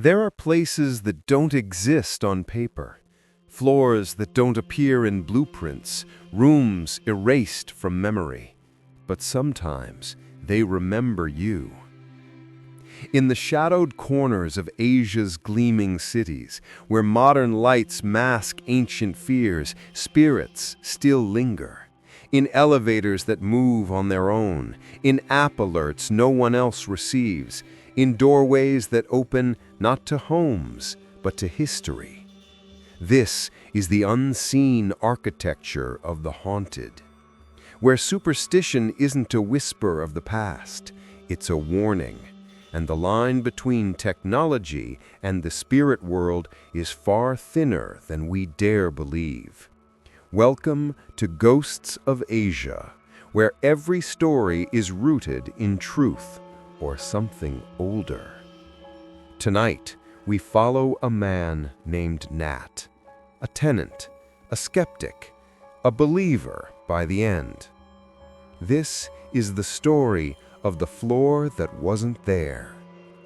There are places that don't exist on paper, floors that don't appear in blueprints, rooms erased from memory. But sometimes they remember you. In the shadowed corners of Asia's gleaming cities, where modern lights mask ancient fears, spirits still linger. In elevators that move on their own, in app alerts no one else receives, in doorways that open not to homes, but to history. This is the unseen architecture of the haunted, where superstition isn't a whisper of the past, it's a warning, and the line between technology and the spirit world is far thinner than we dare believe. Welcome to Ghosts of Asia, where every story is rooted in truth or something older. Tonight, we follow a man named Nat, a tenant, a skeptic, a believer by the end. This is the story of the floor that wasn't there.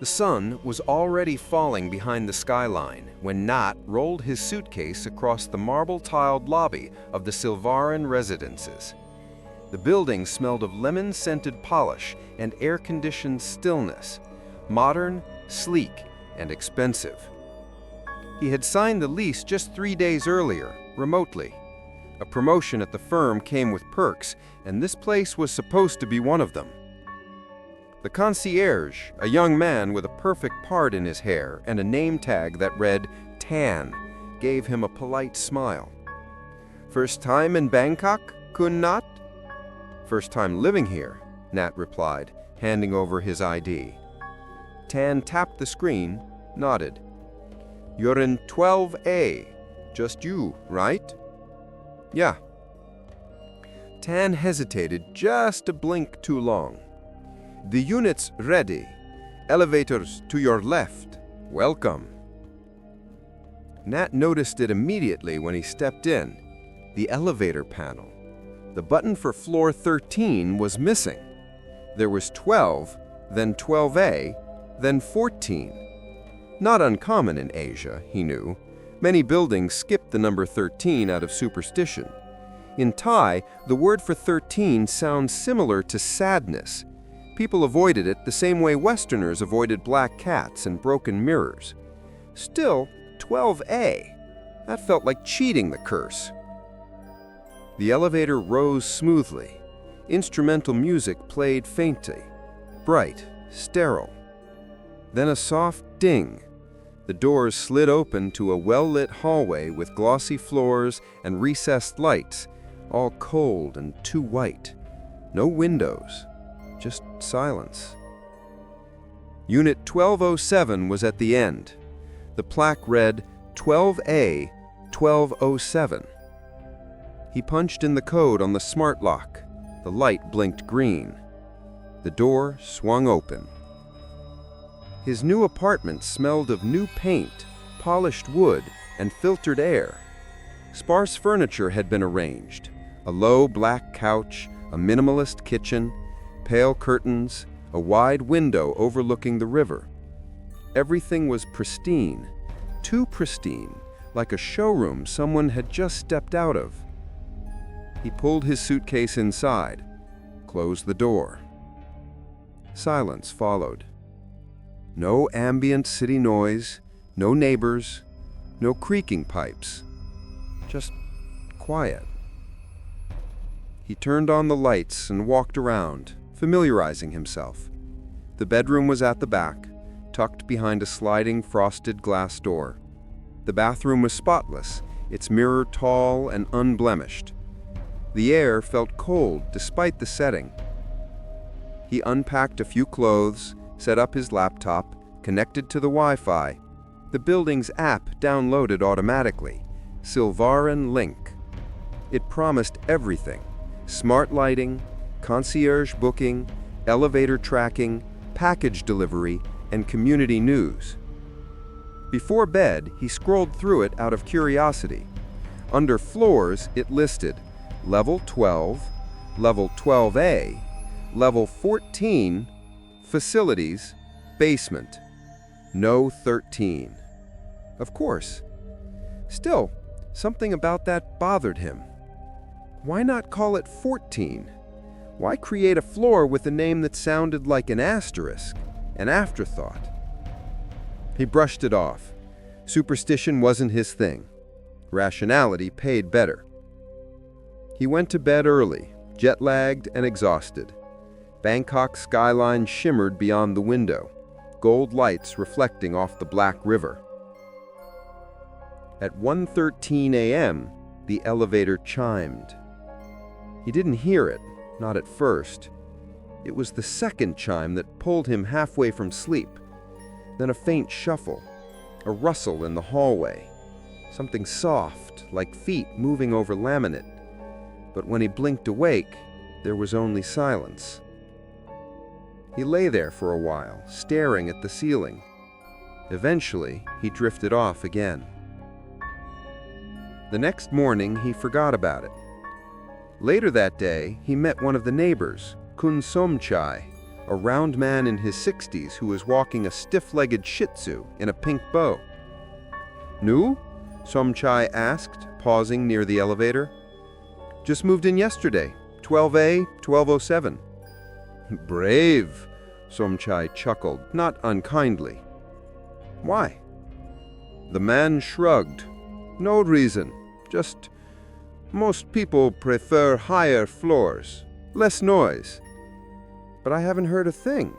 The sun was already falling behind the skyline when Nat rolled his suitcase across the marble-tiled lobby of the Silvarin residences. The building smelled of lemon-scented polish and air-conditioned stillness, modern, sleek, and expensive. He had signed the lease just 3 days earlier, remotely. A promotion at the firm came with perks, and this place was supposed to be one of them. The concierge, a young man with a perfect part in his hair and a name tag that read Tan, gave him a polite smile. "First time in Bangkok, Kun Nat?" "First time living here," Nat replied, handing over his ID. Tan tapped the screen, nodded. "You're in 12A. Just you, right?" "Yeah." Tan hesitated just a blink too long. "The unit's ready. Elevators to your left. Welcome." Nat noticed it immediately when he stepped in. The elevator panel. The button for floor 13 was missing. There was 12, then 12A, then 14. Not uncommon in Asia, he knew. Many buildings skip the number 13 out of superstition. In Thai, the word for 13 sounds similar to sadness. People avoided it the same way Westerners avoided black cats and broken mirrors. Still, 12A. That felt like cheating the curse. The elevator rose smoothly. Instrumental music played faintly, bright, sterile. Then a soft ding. The doors slid open to a well-lit hallway with glossy floors and recessed lights, all cold and too white. No windows, just silence. Unit 1207 was at the end. The plaque read 12A 1207. He punched in the code on the smart lock. The light blinked green. The door swung open. His new apartment smelled of new paint, polished wood, and filtered air. Sparse furniture had been arranged. A low black couch, a minimalist kitchen, pale curtains, a wide window overlooking the river. Everything was pristine, too pristine, like a showroom someone had just stepped out of. He pulled his suitcase inside, closed the door. Silence followed. No ambient city noise, no neighbors, no creaking pipes. Just quiet. He turned on the lights and walked around, familiarizing himself. The bedroom was at the back, tucked behind a sliding frosted glass door. The bathroom was spotless, its mirror tall and unblemished. The air felt cold despite the setting. He unpacked a few clothes, set up his laptop, connected to the Wi-Fi. The building's app downloaded automatically, Silvarin Link. It promised everything: smart lighting, concierge booking, elevator tracking, package delivery, and community news. Before bed, he scrolled through it out of curiosity. Under floors, it listed Level 12, Level 12A, Level 14, Facilities, Basement. No 13. Of course. Still, something about that bothered him. Why not call it 14? Why create a floor with a name that sounded like an asterisk, an afterthought? He brushed it off. Superstition wasn't his thing. Rationality paid better. He went to bed early, jet-lagged and exhausted. Bangkok's skyline shimmered beyond the window, gold lights reflecting off the Black River. At 1:13 a.m., the elevator chimed. He didn't hear it, not at first. It was the second chime that pulled him halfway from sleep. Then a faint shuffle, a rustle in the hallway, something soft, like feet moving over laminate. But when he blinked awake, there was only silence. He lay there for a while, staring at the ceiling. Eventually, he drifted off again. The next morning, he forgot about it. Later that day, he met one of the neighbors, Kun Somchai, a round man in his 60s who was walking a stiff-legged Shih Tzu in a pink bow. "New?" Somchai asked, pausing near the elevator. "Just moved in yesterday, 12A, 1207. "Brave," Somchai chuckled, not unkindly. "Why?" The man shrugged. "No reason. Just most people prefer higher floors, less noise." "But I haven't heard a thing."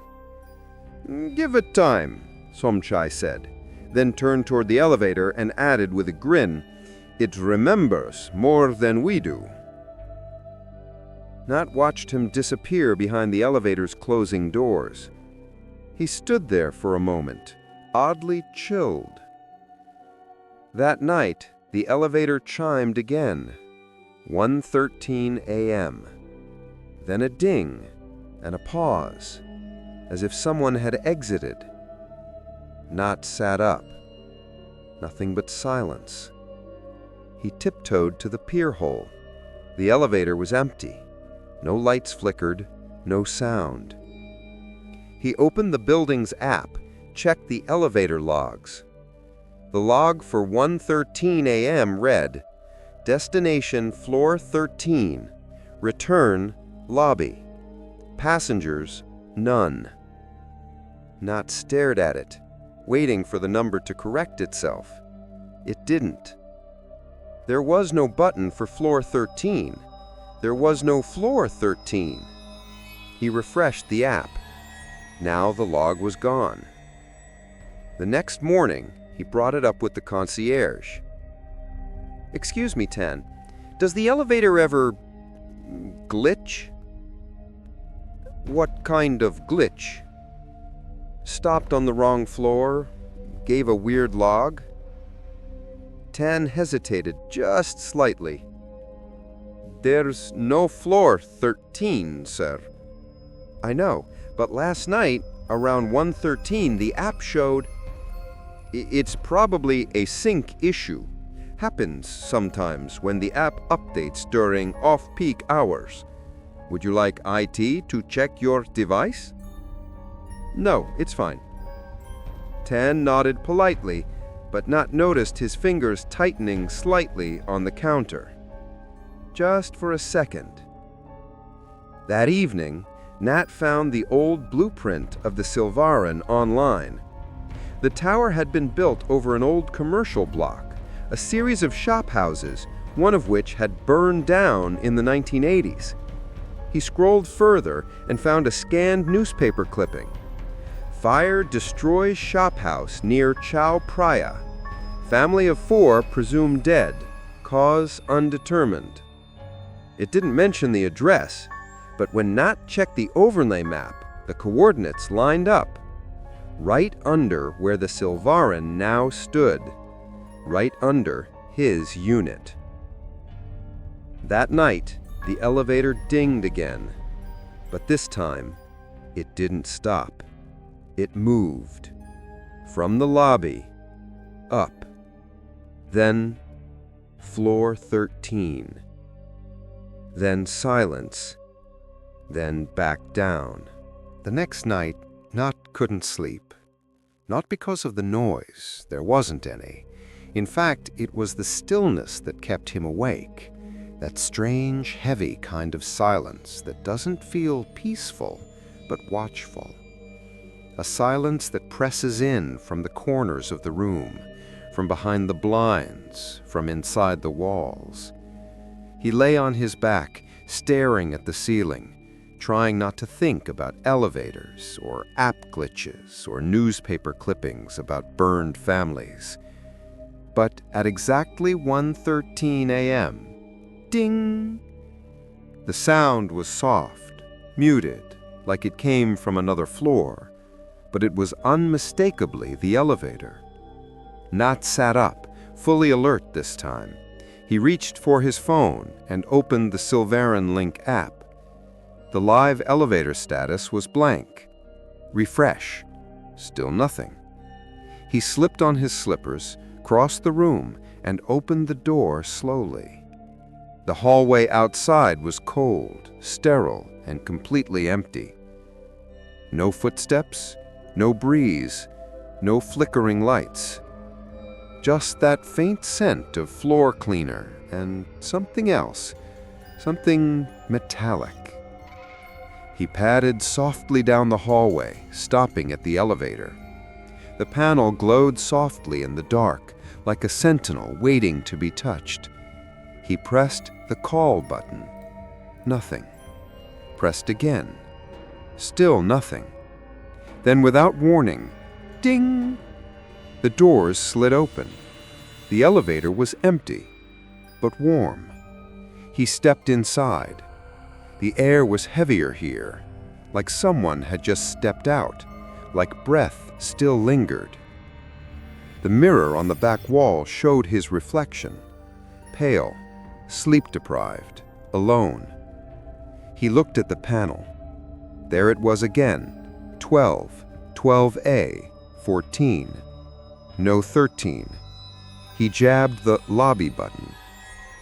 "Give it time," Somchai said, then turned toward the elevator and added with a grin, "It remembers more than we do." Nat watched him disappear behind the elevator's closing doors. He stood there for a moment, oddly chilled. That night, the elevator chimed again, 1:13 a.m. Then a ding and a pause, as if someone had exited. Nat sat up. Nothing but silence. He tiptoed to the pier hole. The elevator was empty. No lights flickered, no sound. He opened the building's app, checked the elevator logs. The log for 1:13 a.m. read, "Destination floor 13. Return, lobby. Passengers, none." Nat stared at it, waiting for the number to correct itself. It didn't. There was no button for floor 13. There was no floor 13. He refreshed the app. Now the log was gone. The next morning, he brought it up with the concierge. "Excuse me, Tan, does the elevator ever glitch?" "What kind of glitch?" "Stopped on the wrong floor, gave a weird log?" Tan hesitated just slightly. "There's no floor 13, sir." "I know, but last night, around 1:13, the app showed..." "It's probably a sync issue. Happens sometimes when the app updates during off-peak hours. Would you like IT to check your device?" "No, it's fine." Tan nodded politely, but Nat noticed his fingers tightening slightly on the counter. Just for a second. That evening, Nat found the old blueprint of the Silvarin online. The tower had been built over an old commercial block, a series of shop houses, one of which had burned down in the 1980s. He scrolled further and found a scanned newspaper clipping. "Fire destroys shop house near Chao Phraya. Family of 4 presumed dead. Cause undetermined." It didn't mention the address, but when Nat checked the overlay map, the coordinates lined up. Right under where the Silvarin now stood. Right under his unit. That night, the elevator dinged again. But this time, it didn't stop. It moved. From the lobby, up. Then, floor 13. Then silence. Then back down. The next night, Nat couldn't sleep. Not because of the noise, there wasn't any. In fact, it was the stillness that kept him awake. That strange, heavy kind of silence that doesn't feel peaceful, but watchful. A silence that presses in from the corners of the room, from behind the blinds, from inside the walls. He lay on his back, staring at the ceiling, trying not to think about elevators or app glitches or newspaper clippings about burned families. But at exactly 1:13 a.m., ding! The sound was soft, muted, like it came from another floor, but it was unmistakably the elevator. Nat sat up, fully alert this time. He reached for his phone and opened the Silverin Link app. The live elevator status was blank. Refresh. Still nothing. He slipped on his slippers, crossed the room, and opened the door slowly. The hallway outside was cold, sterile, and completely empty. No footsteps, no breeze, no flickering lights. Just that faint scent of floor cleaner and something else, something metallic. He padded softly down the hallway, stopping at the elevator. The panel glowed softly in the dark, like a sentinel waiting to be touched. He pressed the call button. Nothing. Pressed again. Still nothing. Then, without warning, ding! The doors slid open. The elevator was empty, but warm. He stepped inside. The air was heavier here, like someone had just stepped out, like breath still lingered. The mirror on the back wall showed his reflection, pale, sleep-deprived, alone. He looked at the panel. There it was again, 12, 12A, 14. No 13. He jabbed the lobby button.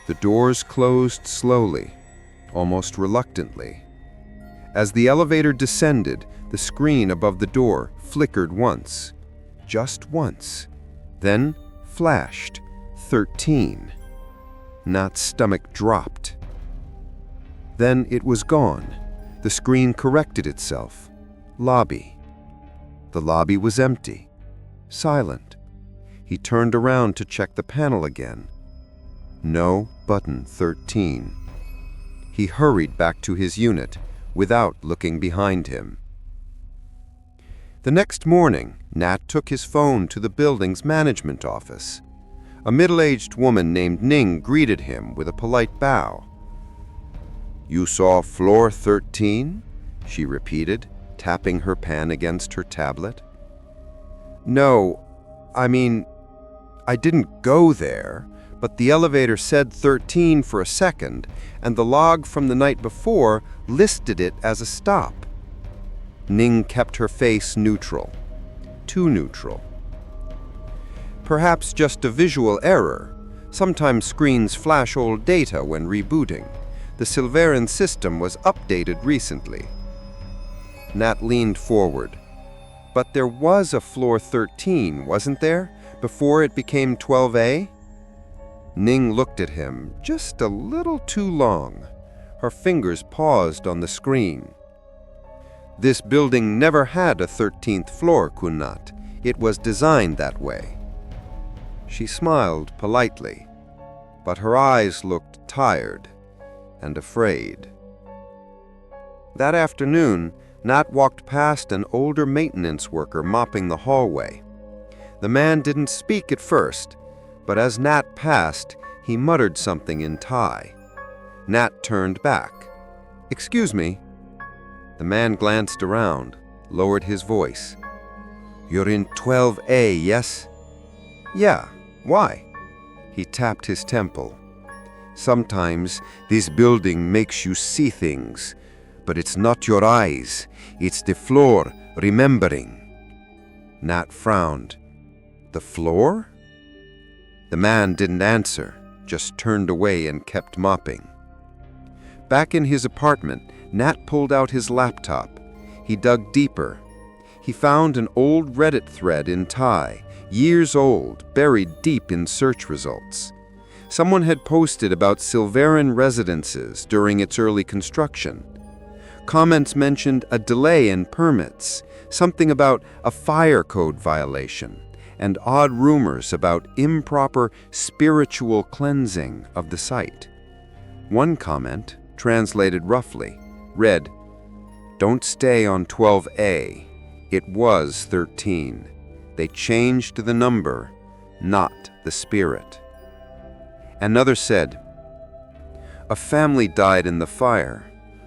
The doors closed slowly, almost reluctantly. As the elevator descended, the screen above the door flickered once, just once, then flashed 13. Nat's stomach dropped. Then it was gone. The screen corrected itself. Lobby. The lobby was empty, silent. He turned around to check the panel again. No button 13. He hurried back to his unit without looking behind him. The next morning, Nat took his phone to the building's management office. A middle-aged woman named Ning greeted him with a polite bow. "You saw floor 13?" she repeated, tapping her pen against her tablet. "No, I didn't go there, but the elevator said 13 for a second, and the log from the night before listed it as a stop." Ning kept her face neutral. Too neutral. "Perhaps just a visual error. Sometimes screens flash old data when rebooting. The Silverin system was updated recently." Nat leaned forward. "But there was a floor 13, wasn't there, before it became 12A? Ning looked at him just a little too long. Her fingers paused on the screen. "This building never had a 13th floor, Kunnat. It was designed that way." She smiled politely, but her eyes looked tired and afraid. That afternoon, Nat walked past an older maintenance worker mopping the hallway. The man didn't speak at first, but as Nat passed, he muttered something in Thai. Nat turned back. "Excuse me." The man glanced around, lowered his voice. "You're in 12A, yes?" "Yeah, why?" He tapped his temple. "Sometimes this building makes you see things, but it's not your eyes, it's the floor remembering." Nat frowned. "The floor?" The man didn't answer, just turned away and kept mopping. Back in his apartment, Nat pulled out his laptop. He dug deeper. He found an old Reddit thread in Thai, years old, buried deep in search results. Someone had posted about Silverin residences during its early construction. Comments mentioned a delay in permits, something about a fire code violation, and odd rumors about improper spiritual cleansing of the site. One comment, translated roughly, read, "Don't stay on 12A. It was 13. They changed the number, not the spirit." Another said, "A family died in the fire.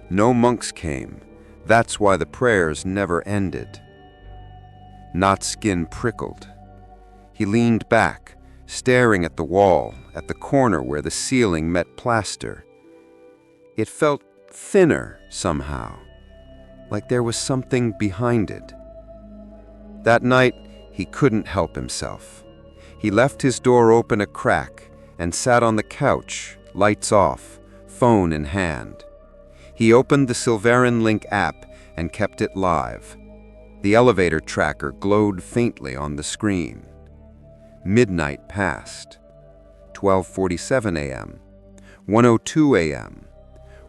No monks came. That's why the prayers never ended." Knott's skin prickled. He leaned back, staring at the wall, at the corner where the ceiling met plaster. It felt thinner somehow, like there was something behind it. That night, he couldn't help himself. He left his door open a crack and sat on the couch, lights off, phone in hand. He opened the Silverin Link app and kept it live. The elevator tracker glowed faintly on the screen. Midnight passed. 12:47 a.m., 1:02 a.m.,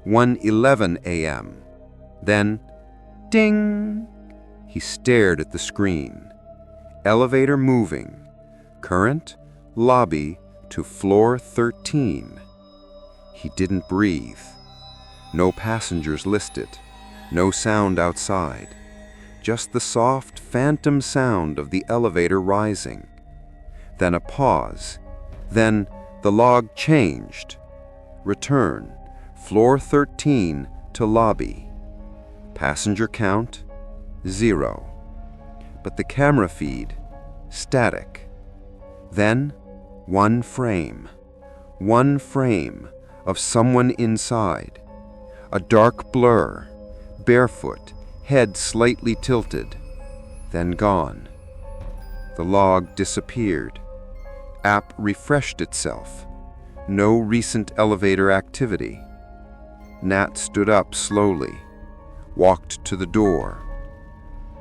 1:11 a.m. Then, ding! He stared at the screen. Elevator moving. Current, lobby to floor 13. He didn't breathe. No passengers listed. No sound outside. Just the soft, phantom sound of the elevator rising. Then a pause. Then the log changed. Return. Floor 13 to lobby. Passenger count, 0. But the camera feed, static. Then, one frame of someone inside. A dark blur, barefoot, head slightly tilted, then gone. The log disappeared. App refreshed itself. No recent elevator activity. Nat stood up slowly, walked to the door.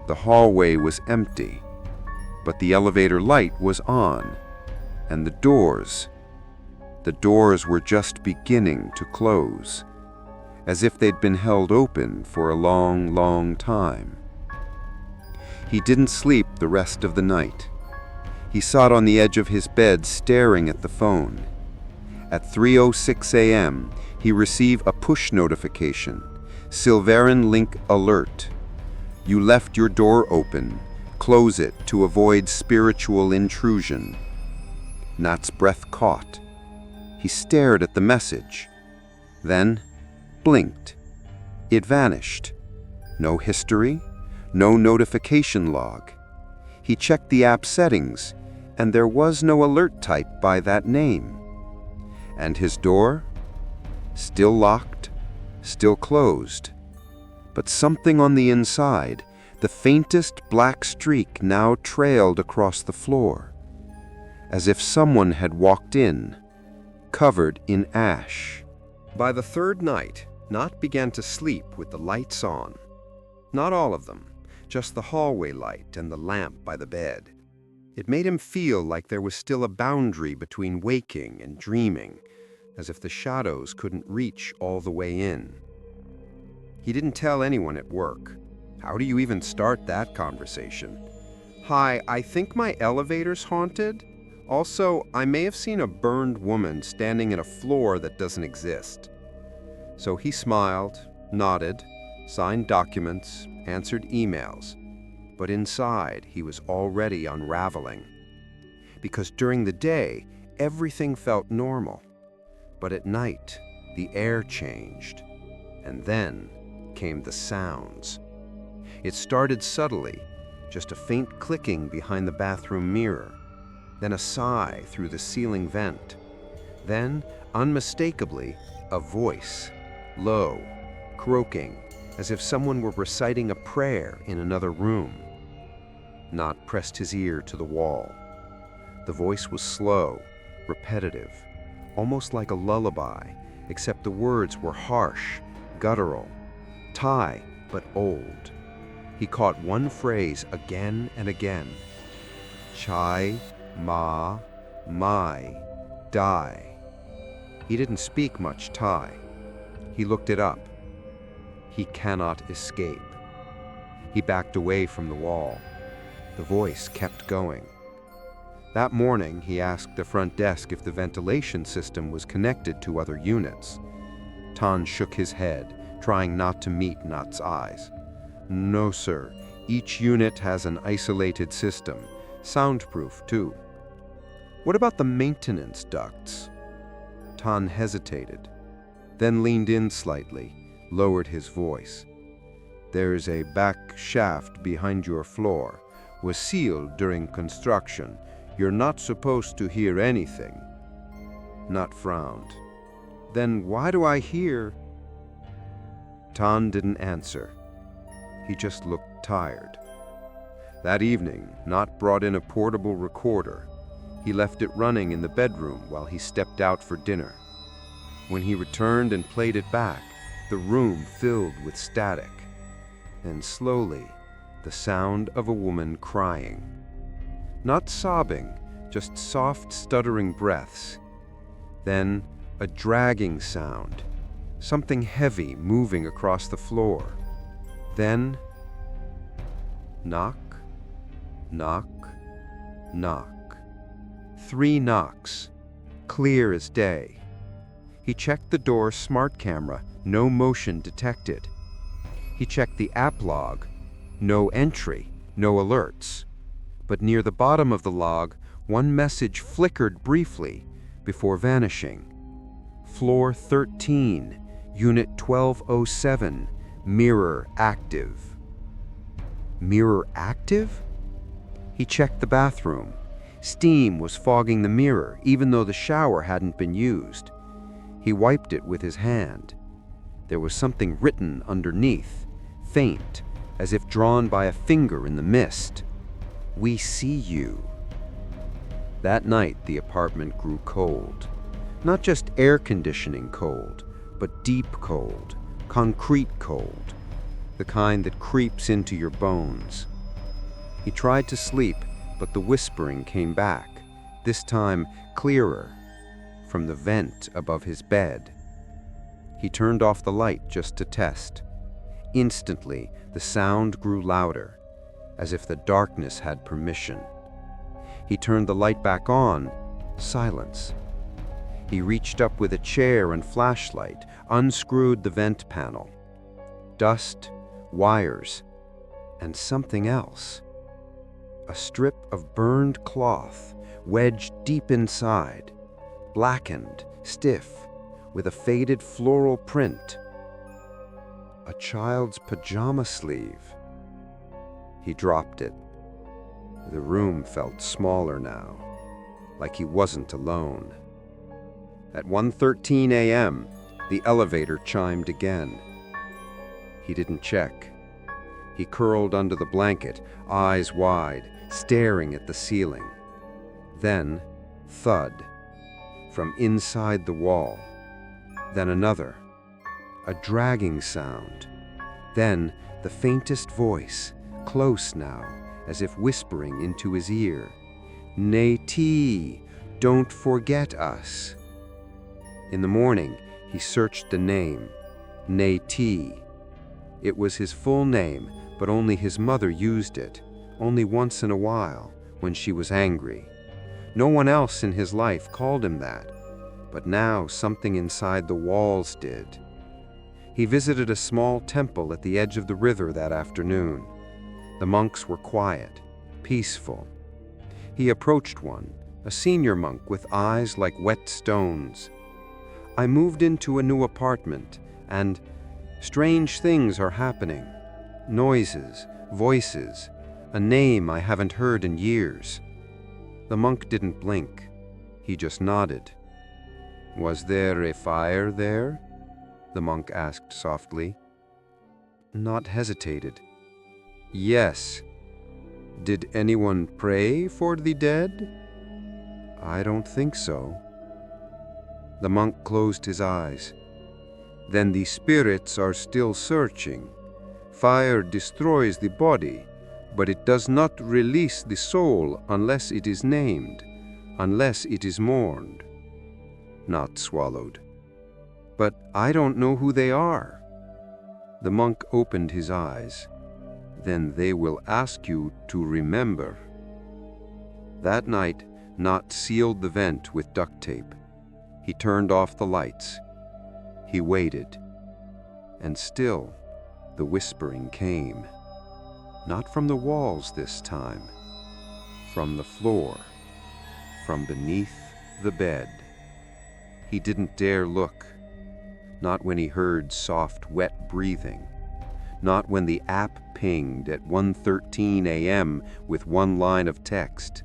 The hallway was empty, but the elevator light was on, and the doors were just beginning to close, as if they'd been held open for a long, long time. He didn't sleep the rest of the night. He sat on the edge of his bed staring at the phone. At 3:06 a.m., he received a push notification, Silverin Link alert. You left your door open. Close it to avoid spiritual intrusion. Nat's breath caught. He stared at the message, then blinked. It vanished. No history, no notification log. He checked the app settings, and there was no alert type by that name. And his door? Still locked, still closed. But something on the inside, the faintest black streak now trailed across the floor, as if someone had walked in, covered in ash. By the third night, Knott began to sleep with the lights on. Not all of them, just the hallway light and the lamp by the bed. It made him feel like there was still a boundary between waking and dreaming, as if the shadows couldn't reach all the way in. He didn't tell anyone at work. How do you even start that conversation? "Hi, I think my elevator's haunted. Also, I may have seen a burned woman standing in a floor that doesn't exist." So he smiled, nodded, signed documents, answered emails. But inside, he was already unraveling. Because during the day, everything felt normal. But at night, the air changed. And then came the sounds. It started subtly, just a faint clicking behind the bathroom mirror, then a sigh through the ceiling vent, then, unmistakably, a voice, low, croaking, as if someone were reciting a prayer in another room. Knott pressed his ear to the wall. The voice was slow, repetitive, almost like a lullaby, except the words were harsh, guttural, Thai, but old. He caught one phrase again and again. Chai, ma, mai, die. He didn't speak much Thai. He looked it up. He cannot escape. He backed away from the wall. The voice kept going. That morning, he asked the front desk if the ventilation system was connected to other units. Tan shook his head, trying not to meet Nat's eyes. No, sir. Each unit has an isolated system, soundproof too. What about the maintenance ducts? Tan hesitated, then leaned in slightly, lowered his voice. There's a back shaft behind your floor. Was sealed during construction. You're not supposed to hear anything. Nat frowned. Then why do I hear? Tan didn't answer. He just looked tired. That evening, Nat brought in a portable recorder. He left it running in the bedroom while he stepped out for dinner. When he returned and played it back, the room filled with static. Then slowly, the sound of a woman crying. Not sobbing, just soft, stuttering breaths. Then a dragging sound, something heavy moving across the floor. Then, knock, knock, knock. 3 knocks, clear as day. He checked the door's smart camera, no motion detected. He checked the app log, no entry, no alerts. But near the bottom of the log, one message flickered briefly before vanishing. Floor 13, Unit 1207, mirror active. Mirror active? He checked the bathroom. Steam was fogging the mirror, even though the shower hadn't been used. He wiped it with his hand. There was something written underneath, faint, as if drawn by a finger in the mist. We see you. That night, the apartment grew cold. Not just air conditioning cold, but deep cold, concrete cold, the kind that creeps into your bones. He tried to sleep, but the whispering came back, this time clearer, from the vent above his bed. He turned off the light just to test. Instantly, the sound grew louder, as if the darkness had permission. He turned the light back on. Silence. He reached up with a chair and flashlight, unscrewed the vent panel. Dust, wires, and something else. A strip of burned cloth, wedged deep inside, blackened, stiff, with a faded floral print. A child's pajama sleeve. He dropped it. The room felt smaller now, like he wasn't alone. At 1:13 a.m., the elevator chimed again. He didn't check. He curled under the blanket, eyes wide, staring at the ceiling. Then, thud, from inside the wall. Then another, a dragging sound. Then the faintest voice, close now, as if whispering into his ear. Nati, don't forget us. In the morning, he searched the name, Nati. It was his full name, but only his mother used it, only once in a while, when she was angry. No one else in his life called him that, but now something inside the walls did. He visited a small temple at the edge of the river that afternoon. The monks were quiet, peaceful. He approached one, a senior monk with eyes like wet stones. I moved into a new apartment, and strange things are happening. Noises, voices, a name I haven't heard in years. The monk didn't blink. He just nodded. Was there a fire there? The monk asked softly. Not hesitated. Yes. Did anyone pray for the dead? I don't think so. The monk closed his eyes. Then the spirits are still searching, Fire destroys the body, but it does not release the soul unless it is named, unless it is mourned. Nat swallowed. But I don't know who they are. The monk opened his eyes. Then they will ask you to remember. That night, Nat sealed the vent with duct tape. He turned off the lights. He waited. And still, the whispering came. Not from the walls this time. From the floor. From beneath the bed. He didn't dare look. Not when he heard soft, wet breathing. Not when the app pinged at 1:13 a.m. with one line of text.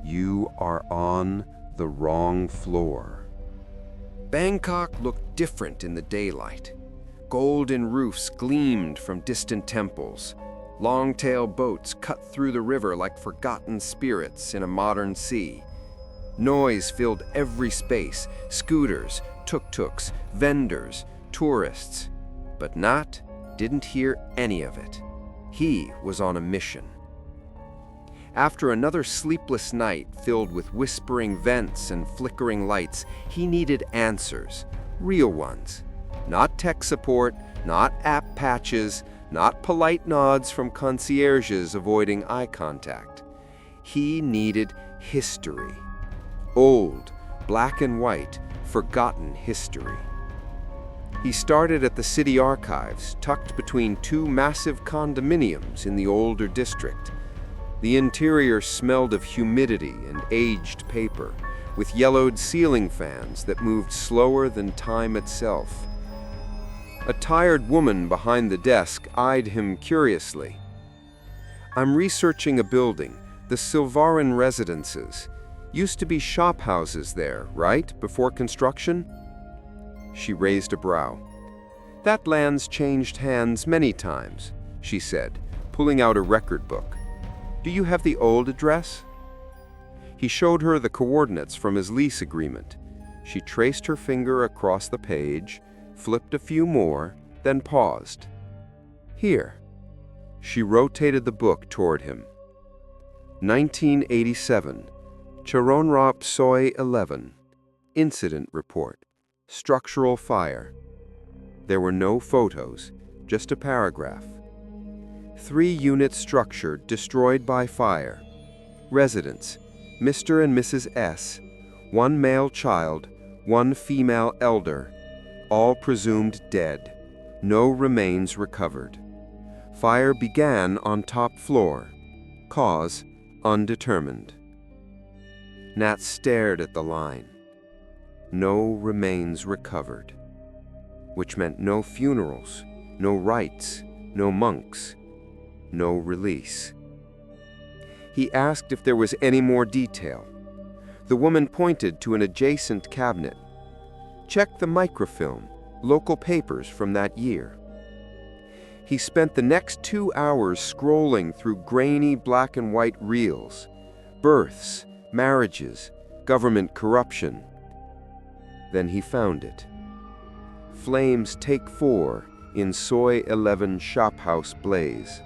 You are on the wrong floor. Bangkok looked different in the daylight. Golden roofs gleamed from distant temples. Long-tail boats cut through the river like forgotten spirits in a modern sea. Noise filled every space: scooters, tuk-tuks, vendors, tourists. But Nat didn't hear any of it. He was on a mission. After another sleepless night filled with whispering vents and flickering lights, he needed answers, real ones. Not tech support, not app patches, not polite nods from concierges avoiding eye contact. He needed history. Old, black and white, forgotten history. He started at the city archives, tucked between two massive condominiums in the older district. The interior smelled of humidity and aged paper, with yellowed ceiling fans that moved slower than time itself. A tired woman behind the desk eyed him curiously. "I'm researching a building, the Silvarin Residences. Used to be shop houses there, right, before construction?" She raised a brow. "That land's changed hands many times," she said, pulling out a record book. "Do you have the old address?" He showed her the coordinates from his lease agreement. She traced her finger across the page, flipped a few more, then paused. "Here." She rotated the book toward him. 1987, Charonrap Soi 11, Incident Report, Structural Fire. There were no photos, just a paragraph. 3-unit structure destroyed by fire. Residents, Mr. and Mrs. S., 1 male child, 1 female elder, all presumed dead. No remains recovered. Fire began on top floor. Cause undetermined. Nat stared at the line. No remains recovered. Which meant no funerals, no rites, no monks, no release. He asked if there was any more detail. The woman pointed to an adjacent cabinet. "Check the microfilm, local papers from that year." He spent the next 2 hours scrolling through grainy black and white reels. Births, marriages, government corruption. Then he found it. Flames Take 4 in Soi 11 shophouse blaze.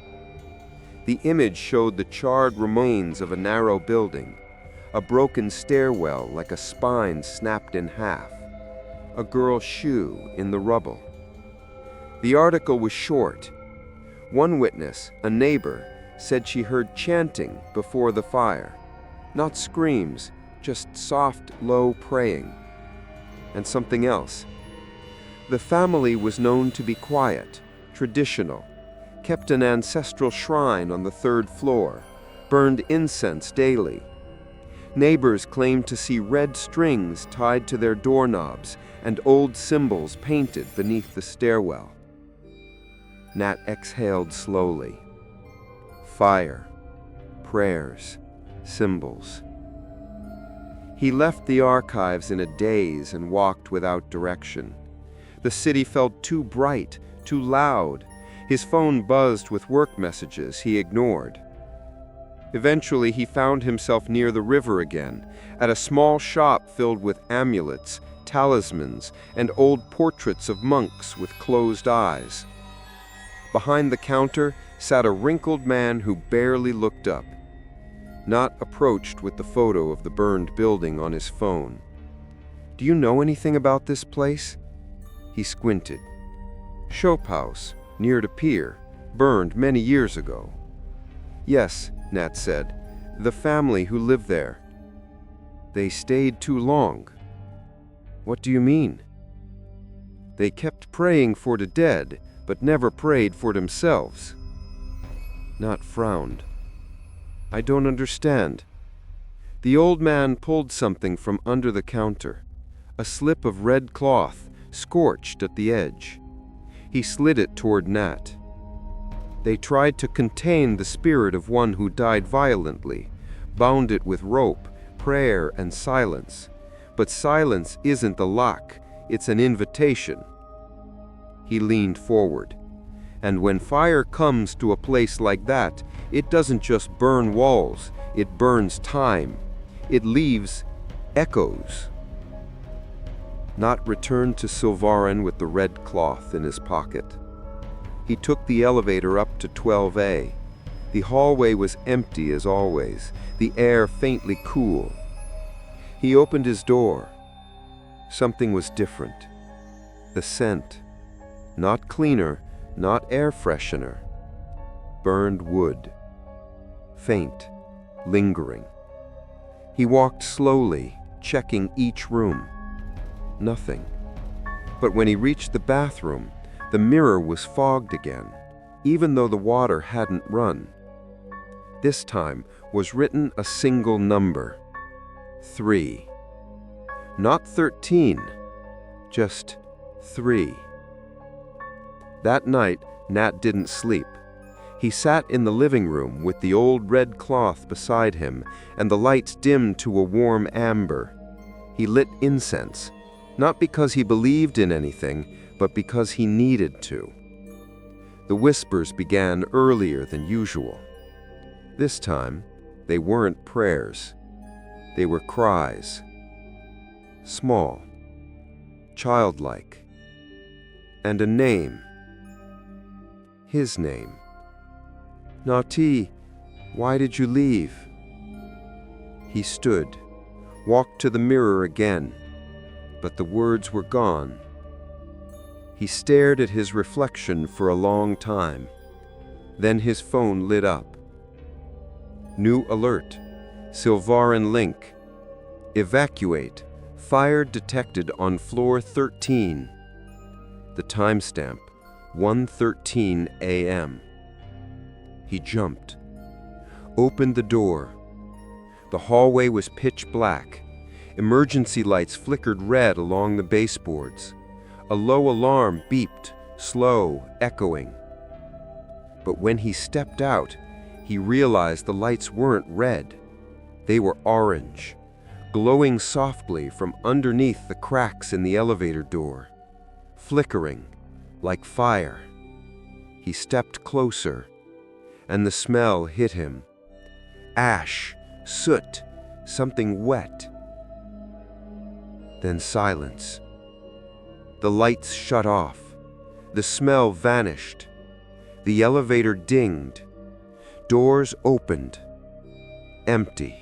The image showed the charred remains of a narrow building, a broken stairwell like a spine snapped in half, a girl's shoe in the rubble. The article was short. One witness, a neighbor, said she heard chanting before the fire. Not screams, just soft, low praying. And something else. The family was known to be quiet, traditional, kept an ancestral shrine on the 3rd floor, burned incense daily. Neighbors claimed to see red strings tied to their doorknobs and old symbols painted beneath the stairwell. Nat exhaled slowly. Fire, prayers, symbols. He left the archives in a daze and walked without direction. The city felt too bright, too loud. His phone buzzed with work messages he ignored. Eventually, he found himself near the river again, at a small shop filled with amulets, talismans, and old portraits of monks with closed eyes. Behind the counter sat a wrinkled man who barely looked up. Nat approached with the photo of the burned building on his phone. "Do you know anything about this place?" He squinted. "Shop house, near the pier, burned many years ago." "Yes," Nat said, "the family who lived there. They stayed too long." "What do you mean?" "They kept praying for the dead, but never prayed for themselves." Nat frowned. "I don't understand." The old man pulled something from under the counter, a slip of red cloth, scorched at the edge. He slid it toward Nat. "They tried to contain the spirit of one who died violently, bound it with rope, prayer, and silence. But silence isn't a lock, it's an invitation." He leaned forward. "And when fire comes to a place like that, it doesn't just burn walls, it burns time. It leaves echoes." Nat returned to Silvarin with the red cloth in his pocket. He took the elevator up to 12A. The hallway was empty as always, the air faintly cool. He opened his door. Something was different. The scent. Not cleaner, not air freshener. Burned wood. Faint, lingering. He walked slowly, checking each room. Nothing. But when he reached the bathroom, the mirror was fogged again, even though the water hadn't run. This time was written a single number. 3. Not 13, just 3. That night, Nat didn't sleep. He sat in the living room with the old red cloth beside him and the lights dimmed to a warm amber. He lit incense, not because he believed in anything, but because he needed to. The whispers began earlier than usual. This time, they weren't prayers. They were cries. Small, childlike, and a name. His name. "Nati, why did you leave?" He stood, walked to the mirror again, but the words were gone. He stared at his reflection for a long time. Then his phone lit up. New alert. Silvarin link. Evacuate. Fire detected on floor 13. The timestamp, 1:13 a.m. He jumped. Opened the door. The hallway was pitch black. Emergency lights flickered red along the baseboards. A low alarm beeped, slow, echoing. But when he stepped out, he realized the lights weren't red. They were orange, glowing softly from underneath the cracks in the elevator door, flickering like fire. He stepped closer, and the smell hit him. Ash, soot, something wet. Then silence. The lights shut off. The smell vanished. The elevator dinged. Doors opened. Empty.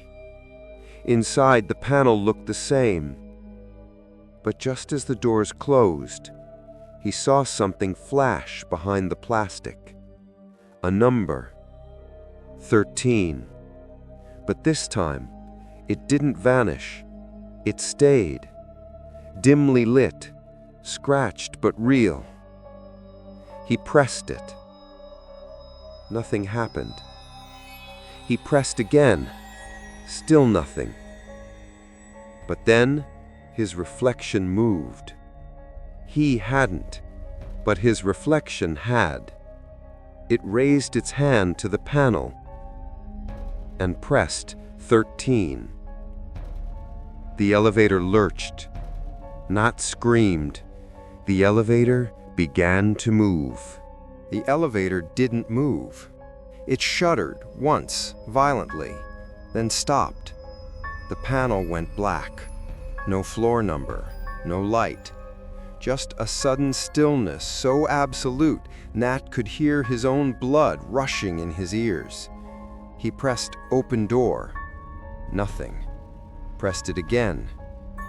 Inside, the panel looked the same. But just as the doors closed, he saw something flash behind the plastic. A number. 13. But this time, it didn't vanish. It stayed. Dimly lit, scratched but real. He pressed it. Nothing happened. He pressed again. Still nothing. But then, his reflection moved. He hadn't, but his reflection had. It raised its hand to the panel and pressed 13. The elevator lurched, not screamed. The elevator began to move. The elevator didn't move. It shuddered once, violently, then stopped. The panel went black. No floor number, no light. Just a sudden stillness so absolute, Nat could hear his own blood rushing in his ears. He pressed open door. Nothing. Pressed it again.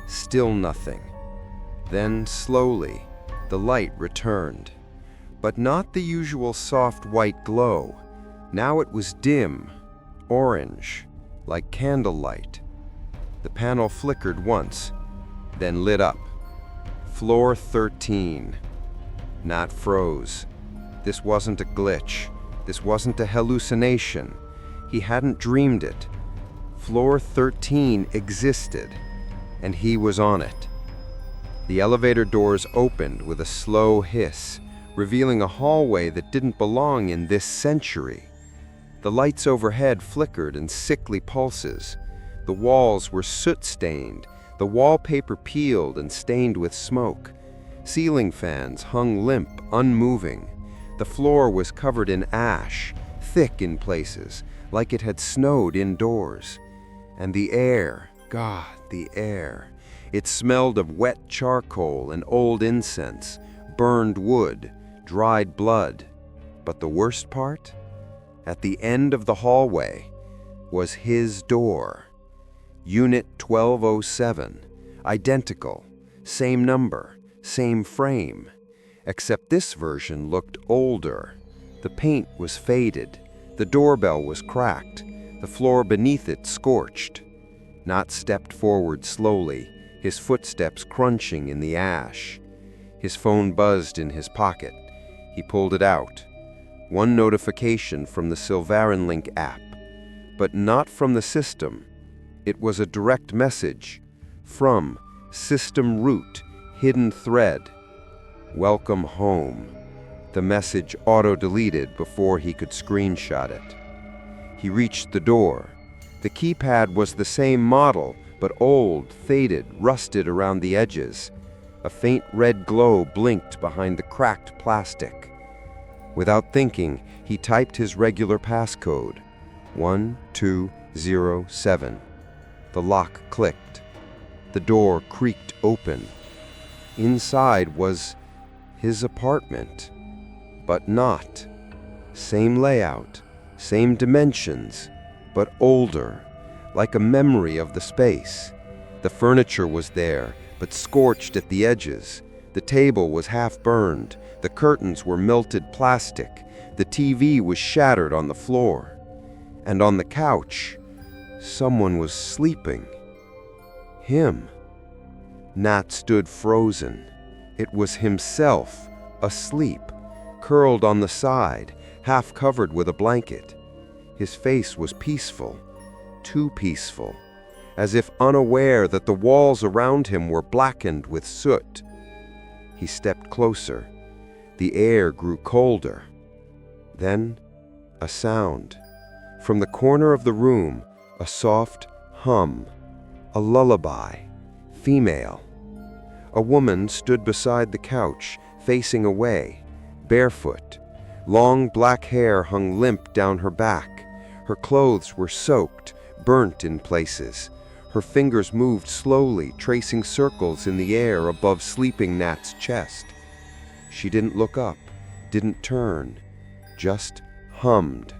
Still nothing. Then, slowly, the light returned. But not the usual soft white glow. Now it was dim, orange, like candlelight. The panel flickered once, then lit up. Floor 13. Nat froze. This wasn't a glitch. This wasn't a hallucination. He hadn't dreamed it. Floor 13 existed, and he was on it. The elevator doors opened with a slow hiss, revealing a hallway that didn't belong in this century. The lights overhead flickered in sickly pulses. The walls were soot-stained, the wallpaper peeled and stained with smoke. Ceiling fans hung limp, unmoving. The floor was covered in ash, thick in places, like it had snowed indoors. And the air, God, the air. It smelled of wet charcoal and old incense, burned wood, dried blood. But the worst part? At the end of the hallway was his door. Unit 1207, identical, same number, same frame, except this version looked older. The paint was faded, the doorbell was cracked, the floor beneath it scorched. Nat stepped forward slowly, his footsteps crunching in the ash. His phone buzzed in his pocket. He pulled it out. One notification from the Silvarenlink app, but not from the system. It was a direct message from System Root, Hidden Thread. Welcome home. The message auto-deleted before he could screenshot it. He reached the door. The keypad was the same model, but old, faded, rusted around the edges. A faint red glow blinked behind the cracked plastic. Without thinking, he typed his regular passcode, 1207. The lock clicked. The door creaked open. Inside was his apartment, but not. Same layout, same dimensions, but older, like a memory of the space. The furniture was there, but scorched at the edges. The table was half burned. The curtains were melted plastic. The TV was shattered on the floor. And on the couch, someone was sleeping. Him. Nat stood frozen. It was himself, asleep, curled on the side, half covered with a blanket. His face was peaceful, too peaceful, as if unaware that the walls around him were blackened with soot. He stepped closer. The air grew colder. Then, a sound. From the corner of the room, a soft hum, a lullaby, female. A woman stood beside the couch, facing away, barefoot. Long black hair hung limp down her back. Her clothes were soaked, burnt in places. Her fingers moved slowly, tracing circles in the air above sleeping Nat's chest. She didn't look up, didn't turn, just hummed.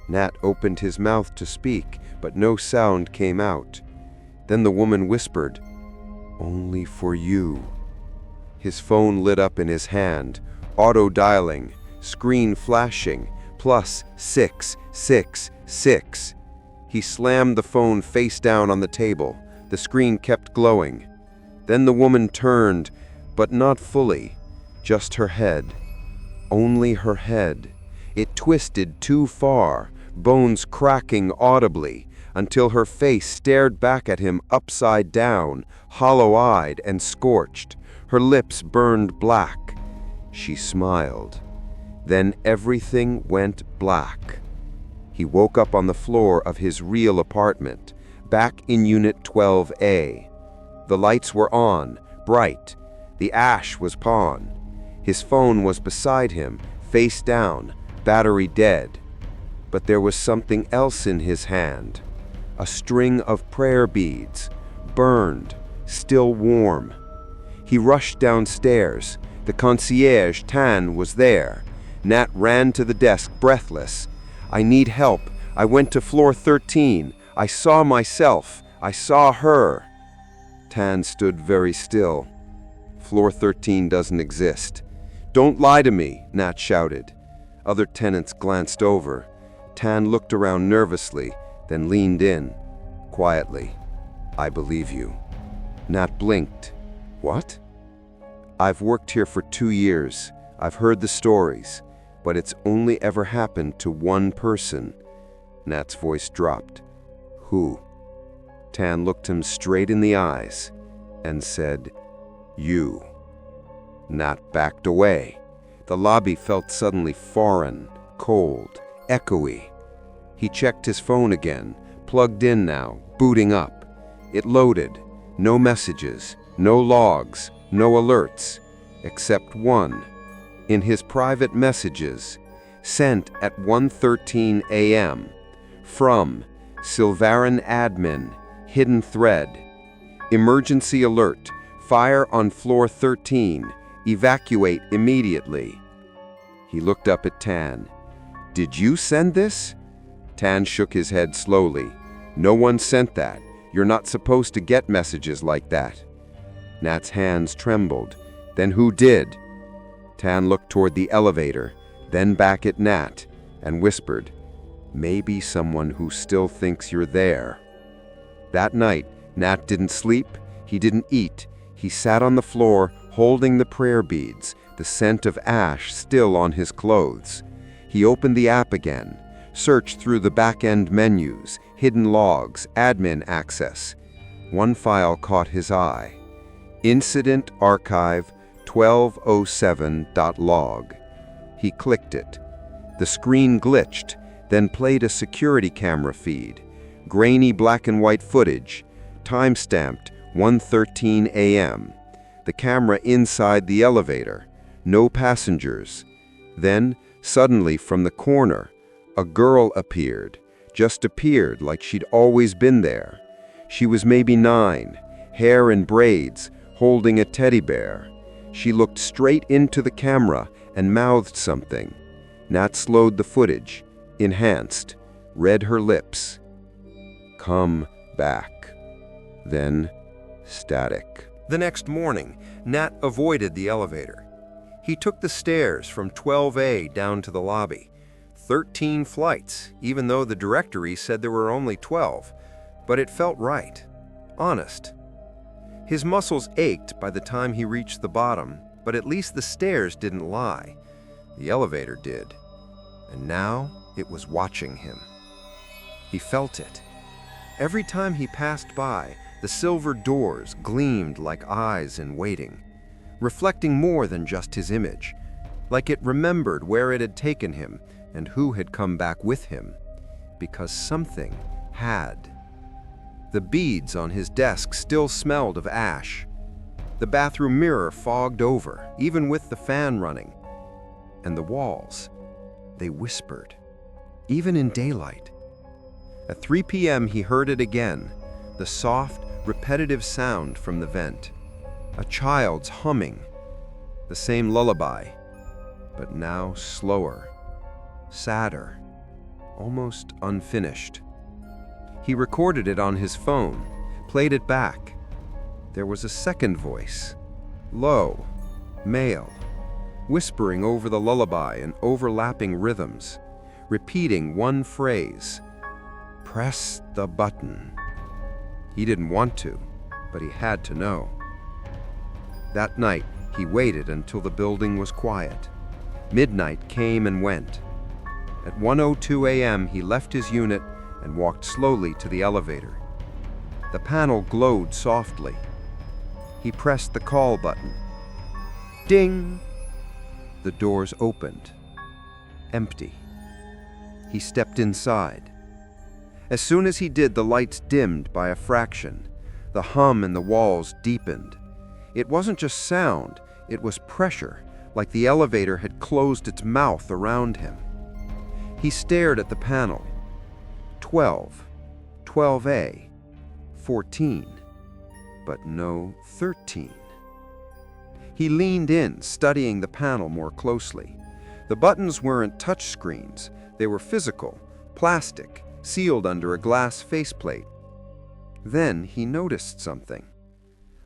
Nat opened his mouth to speak, but no sound came out. Then the woman whispered, "Only for you." His phone lit up in his hand, auto-dialing, screen flashing, +666. He slammed the phone face down on the table. The screen kept glowing. Then the woman turned, but not fully, just her head. Only her head. It twisted too far, bones cracking audibly, until her face stared back at him upside down, hollow-eyed and scorched. Her lips burned black. She smiled. Then everything went black. He woke up on the floor of his real apartment, back in Unit 12A. The lights were on, bright. The ash was pawn. His phone was beside him, face down, battery dead. But there was something else in his hand. A string of prayer beads, burned, still warm. He rushed downstairs. The concierge, Tan, was there. Nat ran to the desk, breathless. "I need help. I went to floor 13. I saw myself. I saw her." Tan stood very still. "Floor 13 doesn't exist." "Don't lie to me," Nat shouted. Other tenants glanced over. Tan looked around nervously, then leaned in, quietly. "I believe you." Nat blinked. "What?" "I've worked here for 2 years. I've heard the stories, but it's only ever happened to one person." Nat's voice dropped. "Who?" Tan looked him straight in the eyes and said, "You." Nat backed away. The lobby felt suddenly foreign, cold, echoey. He checked his phone again, plugged in now, booting up. It loaded. No messages, no logs, no alerts, except one. In his private messages, sent at 1:13 a.m. From Silvarin Admin, hidden thread. "Emergency alert. Fire on floor 13. Evacuate immediately." He looked up at Tan. "Did you send this?" Tan shook his head slowly. "No one sent that. You're not supposed to get messages like that." Nat's hands trembled. "Then who did?" Tan looked toward the elevator, then back at Nat, and whispered, "Maybe someone who still thinks you're there." That night, Nat didn't sleep, he didn't eat. He sat on the floor, holding the prayer beads, the scent of ash still on his clothes. He opened the app again, searched through the back-end menus, hidden logs, admin access. One file caught his eye. Incident Archive 1207.log. He clicked it. The screen glitched, then played a security camera feed. Grainy black and white footage, time-stamped 1:13 a.m. The camera inside the elevator. No passengers. Then, suddenly from the corner, a girl appeared. Just appeared like she'd always been there. She was maybe 9, hair in braids, holding a teddy bear. She looked straight into the camera and mouthed something. Nat slowed the footage, enhanced, read her lips. "Come back." Then, static. The next morning, Nat avoided the elevator. He took the stairs from 12A down to the lobby. 13 flights, even though the directory said there were only 12. But it felt right. Honest. His muscles ached by the time he reached the bottom, but at least the stairs didn't lie. The elevator did. And now it was watching him. He felt it. Every time he passed by, the silver doors gleamed like eyes in waiting, reflecting more than just his image, like it remembered where it had taken him and who had come back with him, because something had. The beads on his desk still smelled of ash. The bathroom mirror fogged over, even with the fan running. And the walls, they whispered, even in daylight. At 3 p.m. he heard it again, the soft, repetitive sound from the vent. A child's humming. The same lullaby, but now slower, sadder, almost unfinished. He recorded it on his phone, played it back. There was a second voice, low, male, whispering over the lullaby in overlapping rhythms, repeating one phrase, "Press the button." He didn't want to, but he had to know. That night, he waited until the building was quiet. Midnight came and went. At 1:02 a.m., he left his unit and walked slowly to the elevator. The panel glowed softly. He pressed the call button. Ding! The doors opened. Empty. He stepped inside. As soon as he did, the lights dimmed by a fraction. The hum in the walls deepened. It wasn't just sound, it was pressure, like the elevator had closed its mouth around him. He stared at the panel. 12, 12A, 14, but no 13. He leaned in, studying the panel more closely. The buttons weren't touch screens. They were physical, plastic, sealed under a glass faceplate. Then he noticed something.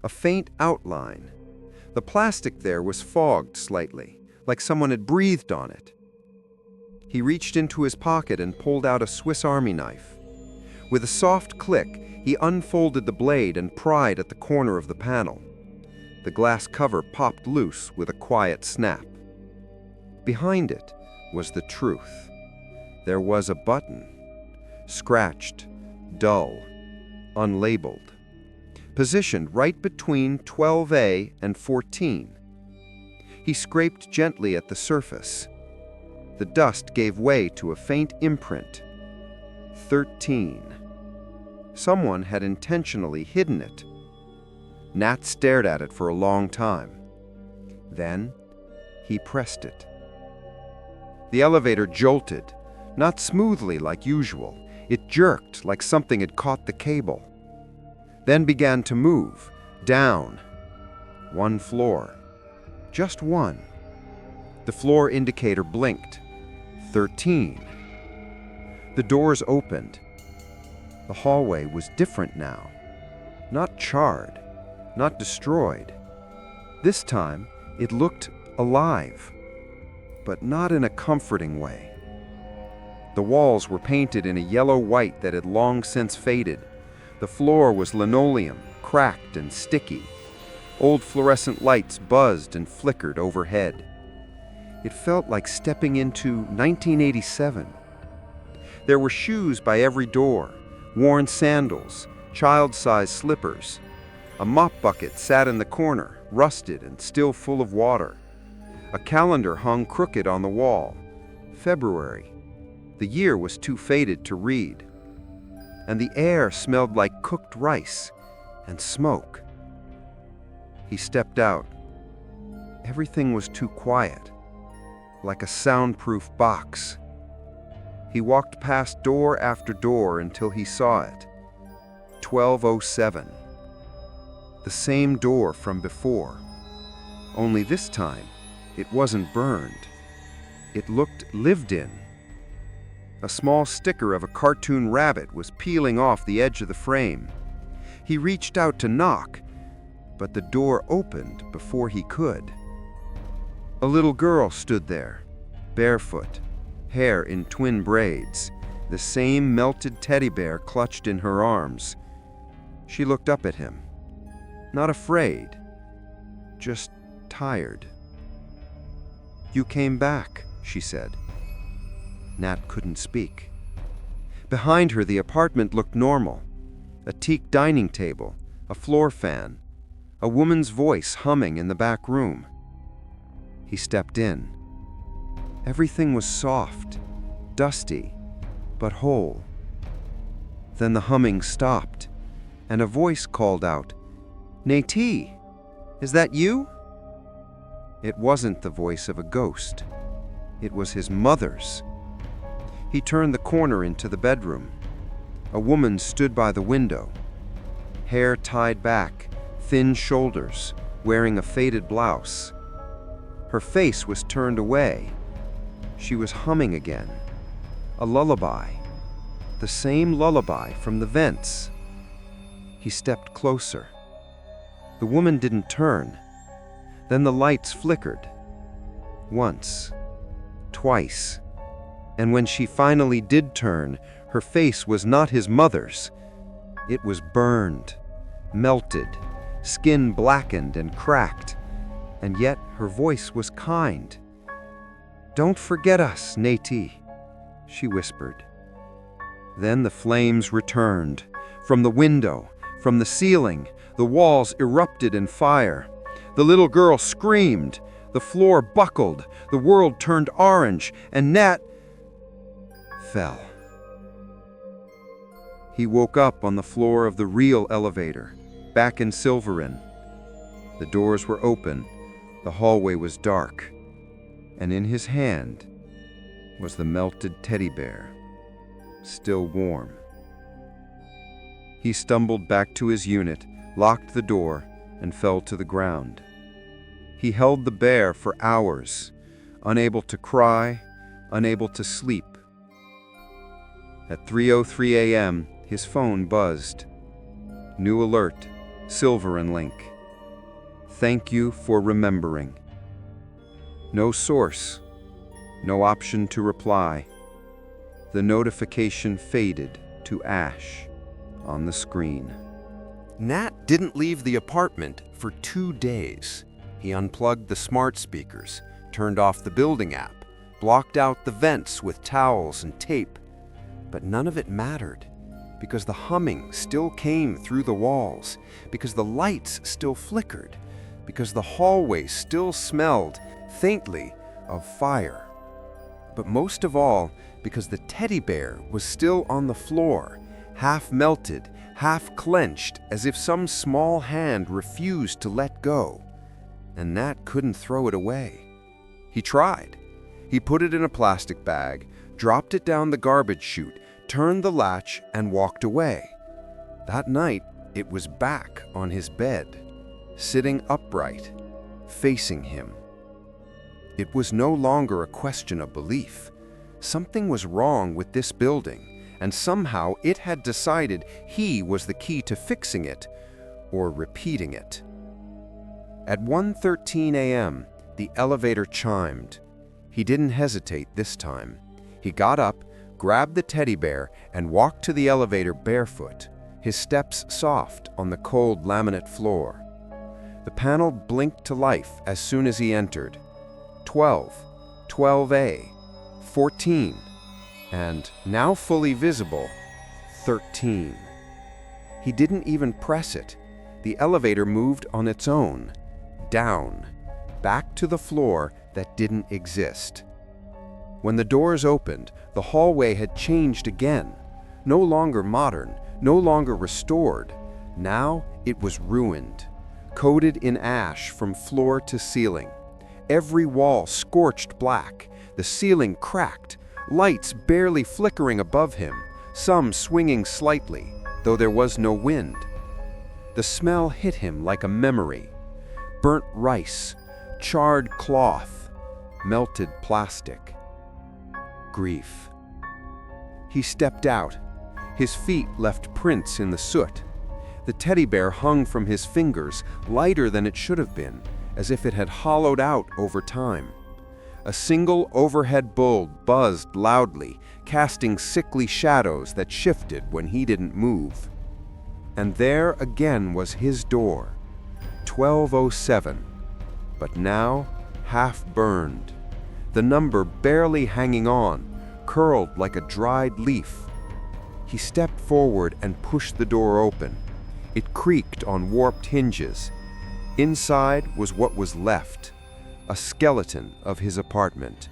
A faint outline. The plastic there was fogged slightly, like someone had breathed on it. He reached into his pocket and pulled out a Swiss Army knife. With a soft click, he unfolded the blade and pried at the corner of the panel. The glass cover popped loose with a quiet snap. Behind it was the truth. There was a button, scratched, dull, unlabeled, positioned right between 12A and 14. He scraped gently at the surface. The dust gave way to a faint imprint. 13. Someone had intentionally hidden it. Nat stared at it for a long time. Then, he pressed it. The elevator jolted, not smoothly like usual. It jerked like something had caught the cable. Then began to move, down. One floor. Just one. The floor indicator blinked. 13. The doors opened. The hallway was different now. Not charred, not destroyed. This time, it looked alive, but not in a comforting way. The walls were painted in a yellow-white that had long since faded. The floor was linoleum, cracked and sticky. Old fluorescent lights buzzed and flickered overhead. It felt like stepping into 1987. There were shoes by every door, worn sandals, child-sized slippers. A mop bucket sat in the corner, rusted and still full of water. A calendar hung crooked on the wall. February. The year was too faded to read. And the air smelled like cooked rice and smoke. He stepped out. Everything was too quiet, like a soundproof box. He walked past door after door until he saw it. 1207. The same door from before. Only this time, it wasn't burned. It looked lived in. A small sticker of a cartoon rabbit was peeling off the edge of the frame. He reached out to knock, but the door opened before he could. A little girl stood there, barefoot, hair in twin braids, the same melted teddy bear clutched in her arms. She looked up at him, not afraid, just tired. "You came back," she said. Nat couldn't speak. Behind her, the apartment looked normal. A teak dining table, a floor fan, a woman's voice humming in the back room. He stepped in. Everything was soft, dusty, but whole. Then the humming stopped, and a voice called out, "Nate, is that you?" It wasn't the voice of a ghost. It was his mother's. He turned the corner into the bedroom. A woman stood by the window, hair tied back, thin shoulders, wearing a faded blouse. Her face was turned away. She was humming again. A lullaby. The same lullaby from the vents. He stepped closer. The woman didn't turn. Then the lights flickered. Once. Twice. And when she finally did turn, her face was not his mother's. It was burned, melted, skin blackened and cracked. And yet her voice was kind. "Don't forget us, Nate," she whispered. Then the flames returned. From the window, from the ceiling, the walls erupted in fire. The little girl screamed. The floor buckled. The world turned orange, and Nat fell. He woke up on the floor of the real elevator, back in Silverin. The doors were open, the hallway was dark, and in his hand was the melted teddy bear, still warm. He stumbled back to his unit, locked the door, and fell to the ground. He held the bear for hours, unable to cry, unable to sleep. At 3:03 a.m., his phone buzzed. New alert, Silver and Link. Thank you for remembering. No source, no option to reply. The notification faded to ash on the screen. Nat didn't leave the apartment for 2 days. He unplugged the smart speakers, turned off the building app, blocked out the vents with towels and tape. But none of it mattered, because the humming still came through the walls, because the lights still flickered, because the hallway still smelled, faintly, of fire. But most of all, because the teddy bear was still on the floor, half melted, half clenched, as if some small hand refused to let go. And Nat couldn't throw it away. He tried. He put it in a plastic bag, dropped it down the garbage chute, turned the latch, and walked away. That night, it was back on his bed, sitting upright, facing him. It was no longer a question of belief. Something was wrong with this building, and somehow it had decided he was the key to fixing it, or repeating it. At 1:13 a.m., the elevator chimed. He didn't hesitate this time. He got up, grabbed the teddy bear, and walked to the elevator barefoot, his steps soft on the cold laminate floor. The panel blinked to life as soon as he entered. 12, 12A, 14, and, now fully visible, 13. He didn't even press it. The elevator moved on its own, down, back to the floor that didn't exist. When the doors opened, the hallway had changed again. No longer modern, no longer restored. Now it was ruined, coated in ash from floor to ceiling. Every wall scorched black, the ceiling cracked, lights barely flickering above him, some swinging slightly, though there was no wind. The smell hit him like a memory. Burnt rice, charred cloth, melted plastic. Grief. He stepped out. His feet left prints in the soot. The teddy bear hung from his fingers, lighter than it should have been, as if it had hollowed out over time. A single overhead bulb buzzed loudly, casting sickly shadows that shifted when he didn't move. And there again was his door, 1207, but now half burned, the number barely hanging on, curled like a dried leaf. He stepped forward and pushed the door open. It creaked on warped hinges. Inside was what was left, a skeleton of his apartment.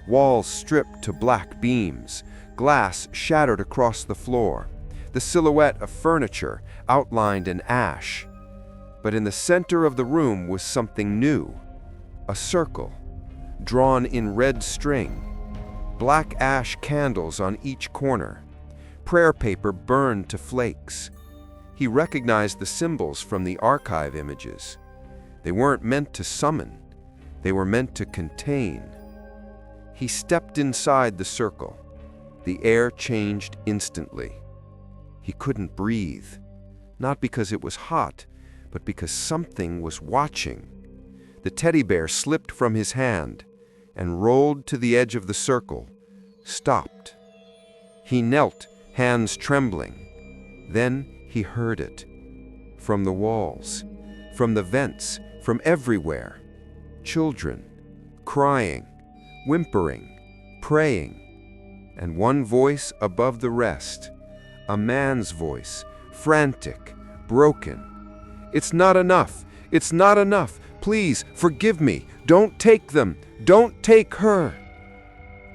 Walls stripped to black beams, glass shattered across the floor, the silhouette of furniture outlined in ash. But in the center of the room was something new, a circle, drawn in red string, black ash candles on each corner, prayer paper burned to flakes. He recognized the symbols from the archive images. They weren't meant to summon, they were meant to contain. He stepped inside the circle. The air changed instantly. He couldn't breathe, not because it was hot, but because something was watching. The teddy bear slipped from his hand and rolled to the edge of the circle, stopped. He knelt, hands trembling. Then he heard it. From the walls, from the vents, from everywhere. Children, crying, whimpering, praying. And one voice above the rest, a man's voice, frantic, broken. "It's not enough! It's not enough! Please, forgive me! Don't take them! Don't take her!"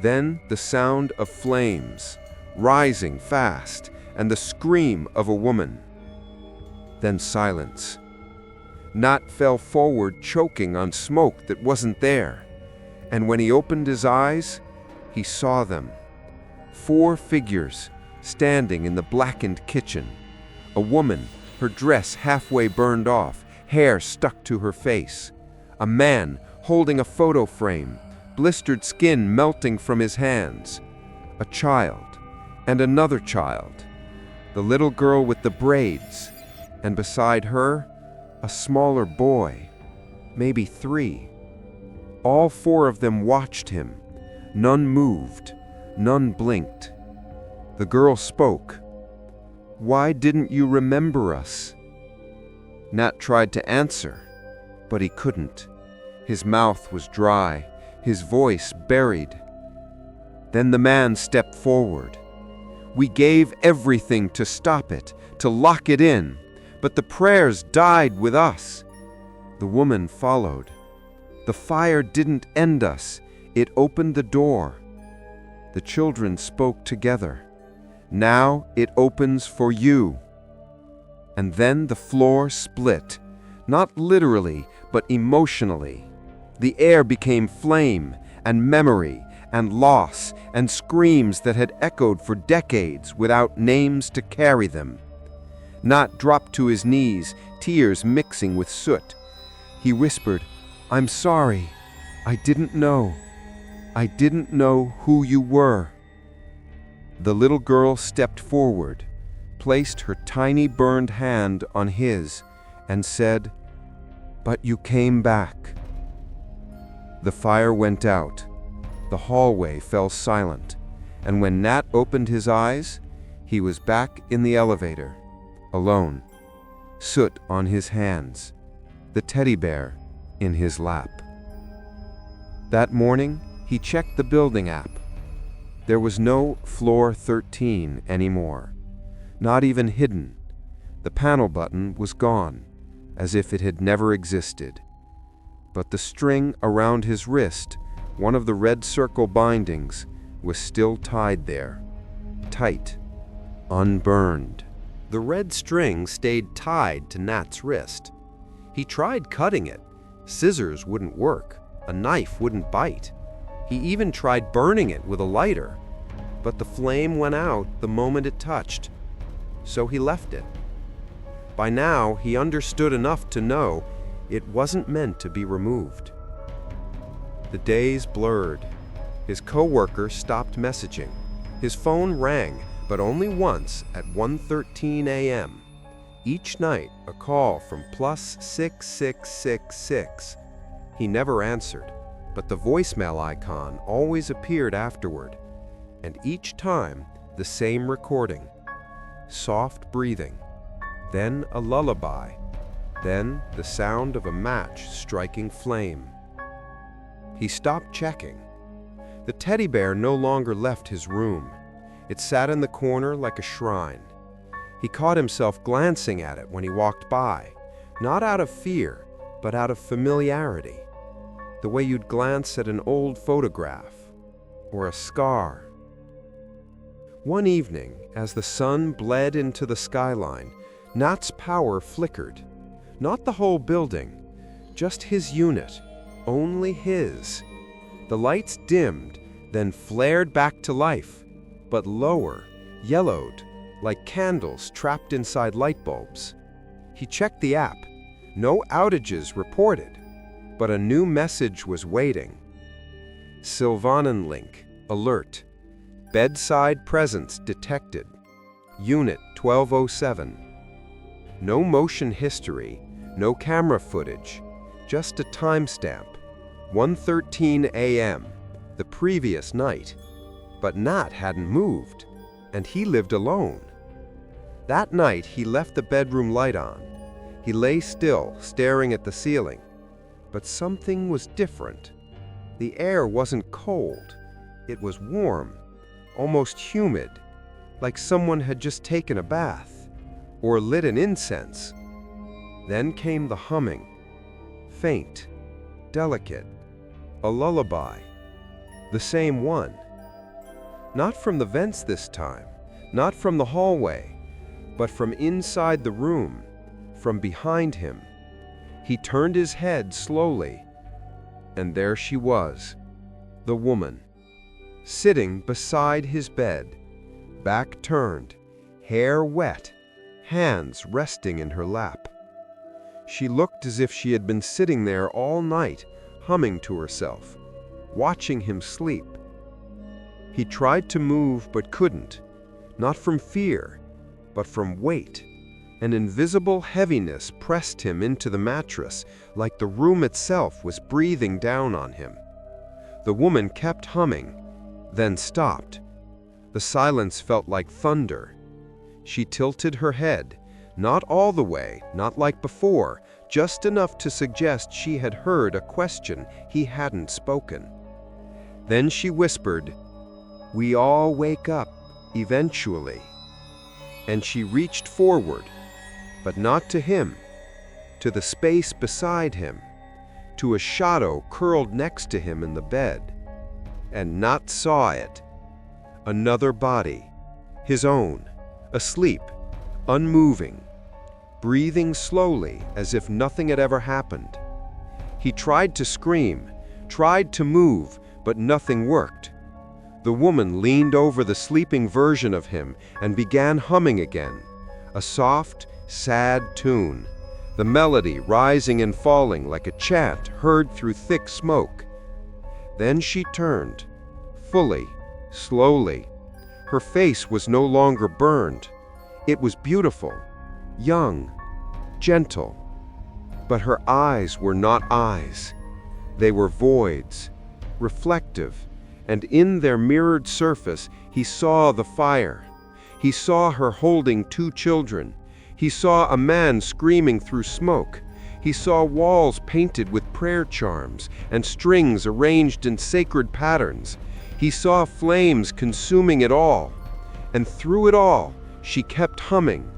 Then the sound of flames, rising fast, and the scream of a woman. Then silence. Nat fell forward, choking on smoke that wasn't there. And when he opened his eyes, he saw them. 4 figures standing in the blackened kitchen. A woman, her dress halfway burned off, hair stuck to her face. A man holding a photo frame, blistered skin melting from his hands. A child, and another child. The little girl with the braids, and beside her, a smaller boy, maybe 3. All 4 of them watched him. None moved, none blinked. The girl spoke. "Why didn't you remember us?" Nat tried to answer, but he couldn't. His mouth was dry, his voice buried. Then the man stepped forward. "We gave everything to stop it, to lock it in, but the prayers died with us." The woman followed. "The fire didn't end us, it opened the door." The children spoke together. "Now it opens for you." And then the floor split, not literally, but emotionally. The air became flame and memory and loss and screams that had echoed for decades without names to carry them. Nat dropped to his knees, tears mixing with soot. He whispered, "I'm sorry. I didn't know. I didn't know who you were." The little girl stepped forward, placed her tiny burned hand on his, and said, "But you came back." The fire went out. The hallway fell silent, and when Nat opened his eyes, he was back in the elevator, alone, soot on his hands, the teddy bear in his lap. That morning, he checked the building app. There was no floor 13 anymore, not even hidden. The panel button was gone, as if it had never existed. But the string around his wrist, one of the red circle bindings, was still tied there, tight, unburned. The red string stayed tied to Nat's wrist. He tried cutting it. Scissors wouldn't work. A knife wouldn't bite. He even tried burning it with a lighter, but the flame went out the moment it touched. So he left it. By now, he understood enough to know it wasn't meant to be removed. The days blurred. His coworker stopped messaging. His phone rang, but only once at 1:13 a.m. Each night, a call from +6666. He never answered, but the voicemail icon always appeared afterward. And each time, the same recording. Soft breathing. Then a lullaby. Then the sound of a match striking flame. He stopped checking. The teddy bear no longer left his room. It sat in the corner like a shrine. He caught himself glancing at it when he walked by, not out of fear, but out of familiarity. The way you'd glance at an old photograph or a scar. One evening, as the sun bled into the skyline, Nat's power flickered. Not the whole building, just his unit, only his. The lights dimmed, then flared back to life, but lower, yellowed, like candles trapped inside light bulbs. He checked the app. No outages reported, but a new message was waiting. Sylvanan link, alert. Bedside presence detected. Unit 1207. No motion history, no camera footage, just a timestamp. 1:13 a.m., the previous night. But Nat hadn't moved, and he lived alone. That night, he left the bedroom light on. He lay still, staring at the ceiling. But something was different. The air wasn't cold. It was warm, almost humid, like someone had just taken a bath or lit an incense. Then came the humming, faint, delicate, a lullaby, the same one. Not from the vents this time, not from the hallway, but from inside the room, from behind him. He turned his head slowly, and there she was, the woman, sitting beside his bed, back turned, hair wet, hands resting in her lap. She looked as if she had been sitting there all night, humming to herself, watching him sleep. He tried to move but couldn't, not from fear, but from weight. An invisible heaviness pressed him into the mattress, like the room itself was breathing down on him. The woman kept humming, then stopped. The silence felt like thunder. She tilted her head, not all the way, not like before, just enough to suggest she had heard a question he hadn't spoken. Then she whispered, "We all wake up, eventually." And she reached forward, but not to him, to the space beside him, to a shadow curled next to him in the bed, and not saw it. Another body, his own, asleep, unmoving, breathing slowly as if nothing had ever happened. He tried to scream, tried to move, but nothing worked. The woman leaned over the sleeping version of him and began humming again, a soft, sad tune, the melody rising and falling like a chant heard through thick smoke. Then she turned, fully, slowly. Her face was no longer burned. It was beautiful, young, gentle. But her eyes were not eyes. They were voids, reflective, and in their mirrored surface he saw the fire. He saw her holding 2 children. He saw a man screaming through smoke. He saw walls painted with prayer charms and strings arranged in sacred patterns. He saw flames consuming it all. And through it all, she kept humming.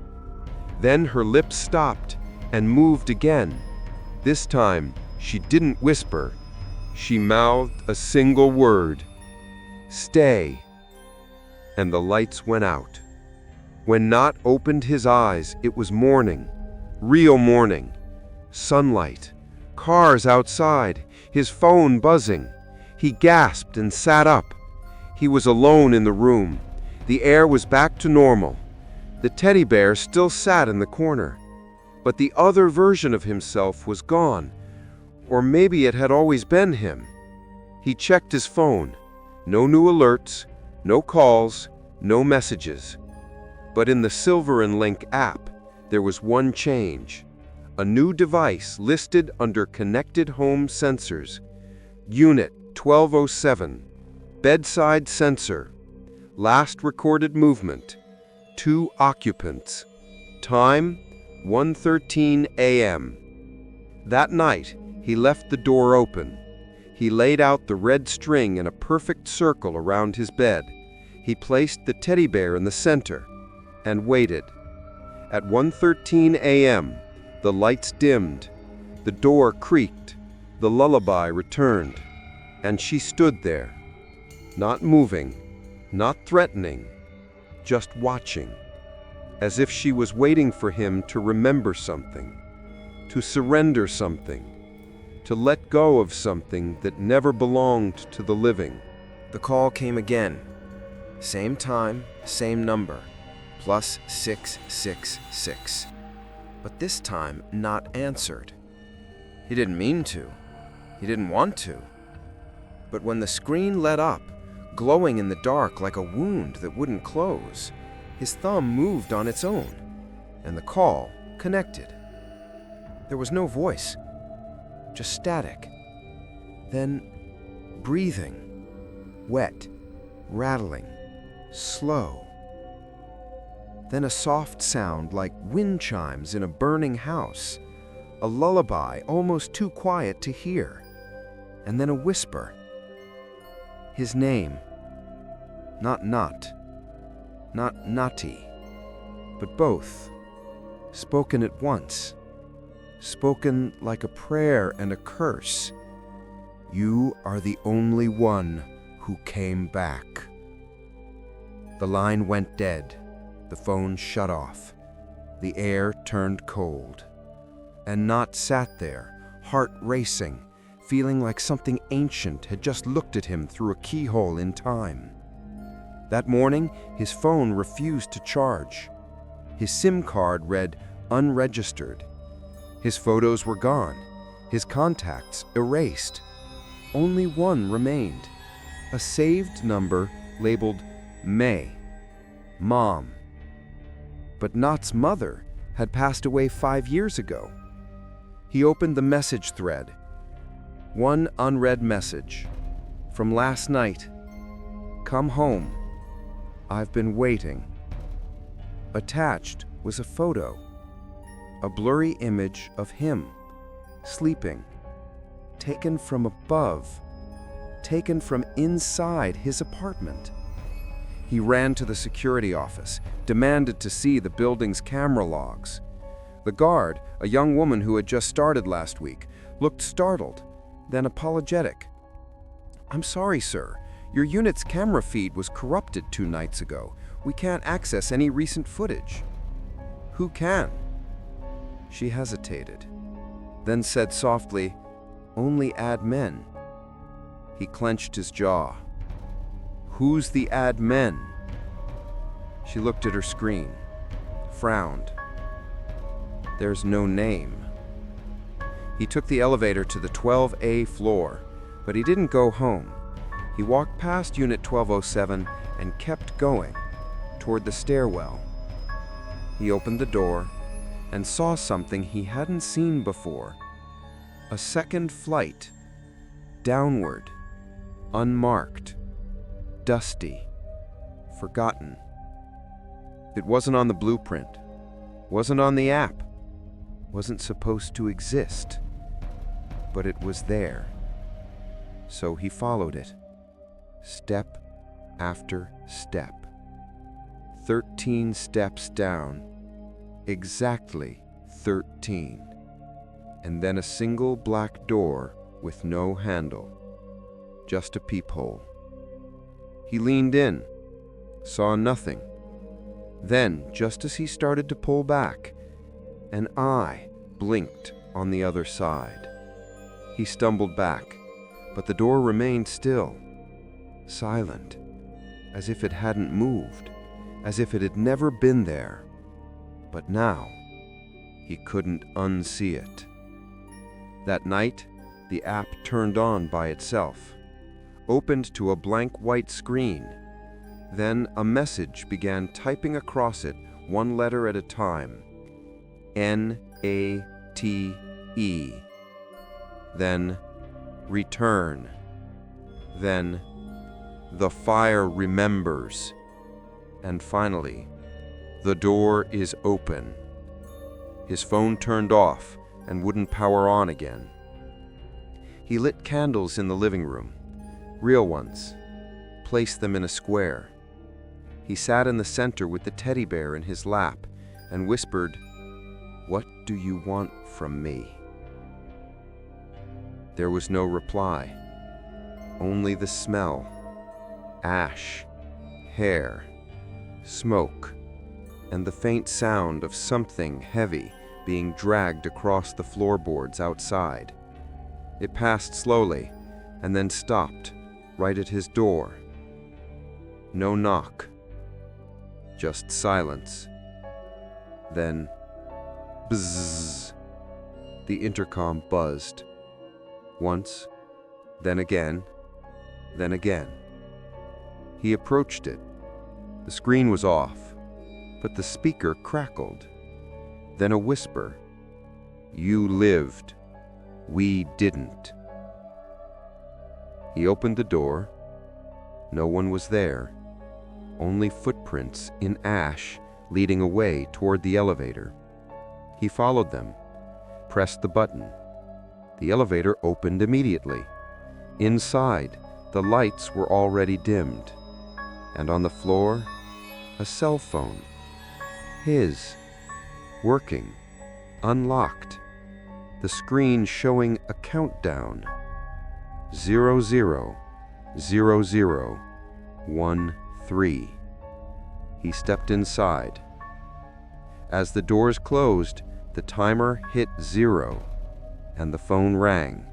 Then her lips stopped and moved again. This time, she didn't whisper. She mouthed a single word: "Stay." And the lights went out. When Nott opened his eyes, it was morning, real morning. Sunlight, cars outside, his phone buzzing. He gasped and sat up. He was alone in the room. The air was back to normal. The teddy bear still sat in the corner. But the other version of himself was gone. Or maybe it had always been him. He checked his phone. No new alerts, no calls, no messages. But in the Silver and Link app, there was one change. A new device listed under Connected Home Sensors. Unit 1207. Bedside sensor. Last recorded movement: 2 occupants. Time: 1:13 a.m. That night, he left the door open. He laid out the red string in a perfect circle around his bed. He placed the teddy bear in the center and waited. At 1:13 a.m., the lights dimmed, the door creaked, the lullaby returned, and she stood there, not moving, not threatening, just watching, as if she was waiting for him to remember something, to surrender something, to let go of something that never belonged to the living. The call came again. Same time, same number. +666. But this time, Nott answered. He didn't mean to. He didn't want to. But when the screen lit up, glowing in the dark like a wound that wouldn't close, his thumb moved on its own, and the call connected. There was no voice, just static. Then breathing, wet, rattling, slow. Then a soft sound like wind chimes in a burning house, a lullaby almost too quiet to hear, and then a whisper. His name, not Nott, not Natti, but both, spoken at once, spoken like a prayer and a curse. "You are the only one who came back." The line went dead. The phone shut off. The air turned cold. And Nott sat there, heart racing, feeling like something ancient had just looked at him through a keyhole in time. That morning, his phone refused to charge. His SIM card read unregistered. His photos were gone, his contacts erased. Only one remained, a saved number labeled May, Mom. But Not's mother had passed away 5 years ago. He opened the message thread. One unread message from last night. Come home. I've been waiting. Attached was a photo, a blurry image of him, sleeping, taken from above, taken from inside his apartment. He ran to the security office, demanded to see the building's camera logs. The guard, a young woman who had just started last week, looked startled, then apologetic. I'm sorry, sir. Your unit's camera feed was corrupted 2 nights ago. We can't access any recent footage. Who can? She hesitated, then said softly, only admin. He clenched his jaw. Who's the admin? She looked at her screen, frowned. There's no name. He took the elevator to the 12A floor, but he didn't go home. He walked past Unit 1207 and kept going, toward the stairwell. He opened the door and saw something he hadn't seen before. A second flight, downward, unmarked, dusty, forgotten. It wasn't on the blueprint, wasn't on the app, wasn't supposed to exist, but it was there. So he followed it, step after step. 13 steps down, exactly 13. And then a single black door with no handle, just a peephole. He leaned in, saw nothing. Then, just as he started to pull back, an eye blinked on the other side. He stumbled back, but the door remained still, silent, as if it hadn't moved, as if it had never been there. But now, he couldn't unsee it. That night, the app turned on by itself, opened to a blank white screen. Then a message began typing across it, one letter at a time. N-A-T-E. Then, return. Then, the fire remembers. And finally, the door is open. His phone turned off and wouldn't power on again. He lit candles in the living room, real ones, placed them in a square. He sat in the center with the teddy bear in his lap and whispered, "What do you want from me?" There was no reply, only the smell, ash, hair, smoke, and the faint sound of something heavy being dragged across the floorboards outside. It passed slowly and then stopped right at his door. No knock, just silence. Then, bzzz, the intercom buzzed. Once, then again, then again. He approached it. The screen was off, but the speaker crackled. Then a whisper, "You lived. We didn't." He opened the door. No one was there, only footprints in ash leading away toward the elevator. He followed them, pressed the button. The elevator opened immediately. Inside, the lights were already dimmed, and on the floor, a cell phone. His, working, unlocked, the screen showing a countdown. 000013. He stepped inside. As the doors closed, the timer hit 0, and the phone rang.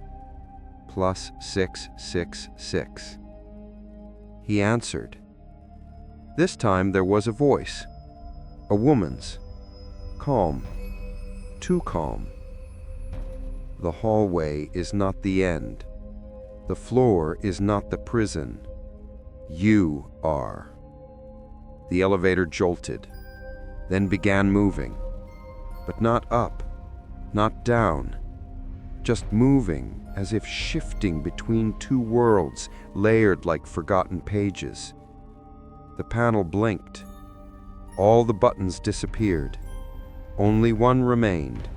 +666. He answered. This time there was a voice, a woman's, calm, too calm, The hallway is not the end. The floor is not the prison. You are. The elevator jolted, then began moving, but not up, not down, just moving as if shifting between two worlds layered like forgotten pages. The panel blinked. All the buttons disappeared. Only one remained.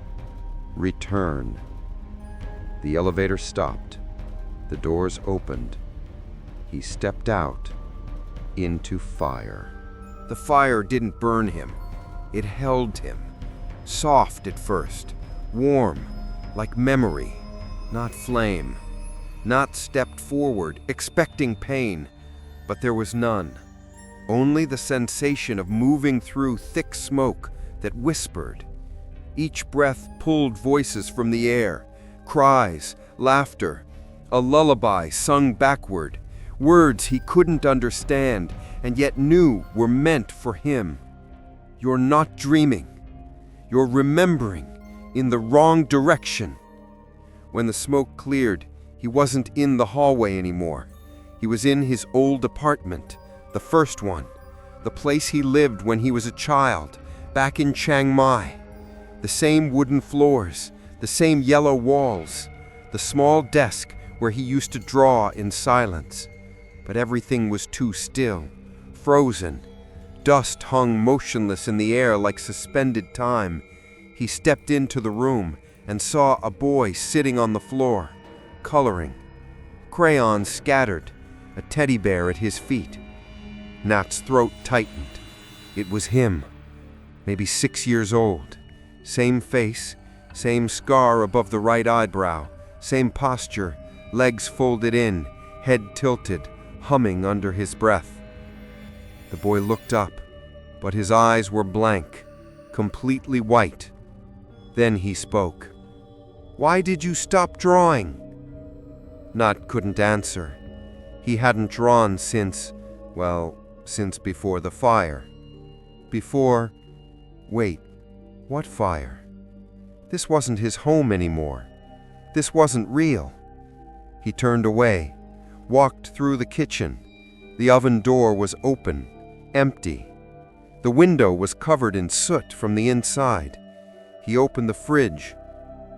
Return. The elevator stopped. The doors opened. He stepped out into fire. The fire didn't burn him. It held him. Soft at first, warm, like memory, not flame. Not stepped forward, expecting pain, but there was none. Only the sensation of moving through thick smoke that whispered. Each breath pulled voices from the air, cries, laughter, a lullaby sung backward, words he couldn't understand and yet knew were meant for him. You're not dreaming. You're remembering in the wrong direction. When the smoke cleared, he wasn't in the hallway anymore. He was in his old apartment, the first one, the place he lived when he was a child, back in Chiang Mai. The same wooden floors, the same yellow walls, the small desk where he used to draw in silence. But everything was too still, frozen. Dust hung motionless in the air like suspended time. He stepped into the room and saw a boy sitting on the floor, coloring. Crayons scattered, a teddy bear at his feet. Nat's throat tightened. It was him, maybe 6 years old. Same face, same scar above the right eyebrow, same posture, legs folded in, head tilted, humming under his breath. The boy looked up, but his eyes were blank, completely white. Then he spoke. "Why did you stop drawing?" Nat couldn't answer. He hadn't drawn since before the fire. Wait, what fire? This wasn't his home anymore. This wasn't real. He turned away, walked through the kitchen. The oven door was open, empty. The window was covered in soot from the inside. He opened the fridge.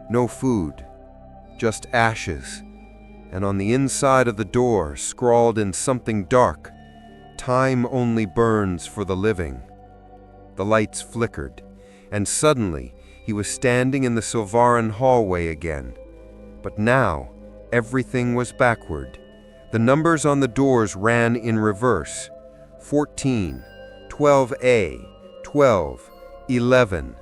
No food, just ashes. And on the inside of the door, scrawled in something dark, "Time only burns for the living." The lights flickered, and suddenly he was standing in the Silvarin hallway again. But now, everything was backward. The numbers on the doors ran in reverse. 14, 12A, 12, 11.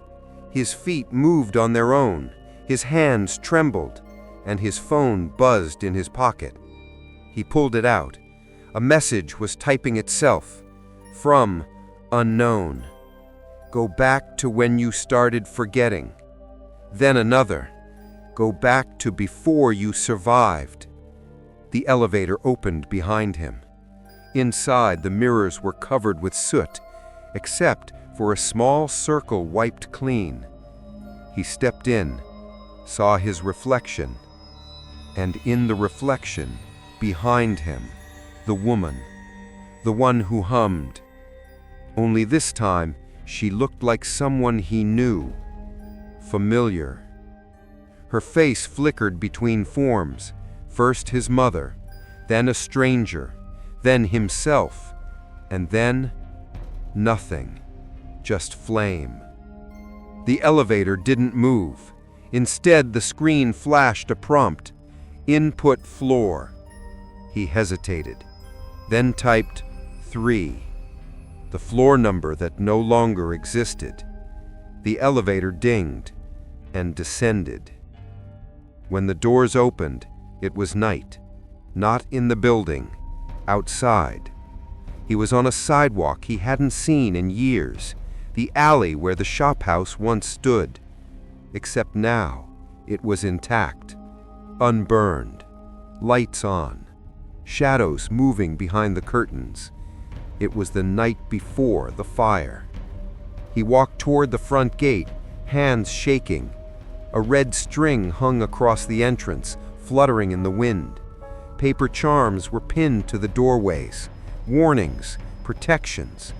His feet moved on their own, his hands trembled, and his phone buzzed in his pocket. He pulled it out. A message was typing itself. From unknown. Go back to when you started forgetting. Then another. Go back to before you survived. The elevator opened behind him. Inside, the mirrors were covered with soot, except for a small circle wiped clean. He stepped in, saw his reflection, and in the reflection, behind him, the woman, the one who hummed. Only this time, she looked like someone he knew, familiar. Her face flickered between forms, first his mother, then a stranger, then himself, and then nothing, just flame. The elevator didn't move. Instead, the screen flashed a prompt, "Input floor." He hesitated, then typed 3, the floor number that no longer existed. The elevator dinged and descended. When the doors opened, it was night, not in the building, outside. He was on a sidewalk he hadn't seen in years, the alley where the shop house once stood. Except now, it was intact, unburned, lights on, shadows moving behind the curtains. It was the night before the fire. He walked toward the front gate, hands shaking. A red string hung across the entrance, fluttering in the wind. Paper charms were pinned to the doorways, warnings, protections,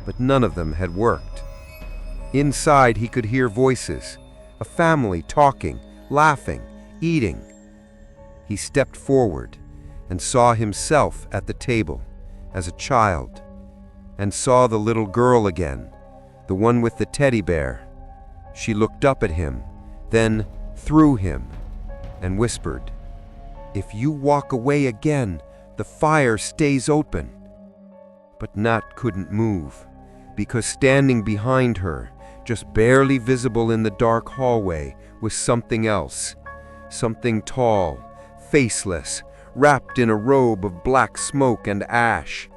but none of them had worked. Inside he could hear voices, a family talking, laughing, eating. He stepped forward and saw himself at the table as a child, and saw the little girl again, the one with the teddy bear. She looked up at him, then through him, and whispered, "If you walk away again, the fire stays open." But Nat couldn't move, because standing behind her, just barely visible in the dark hallway, was something else. Something tall, faceless, wrapped in a robe of black smoke and ash,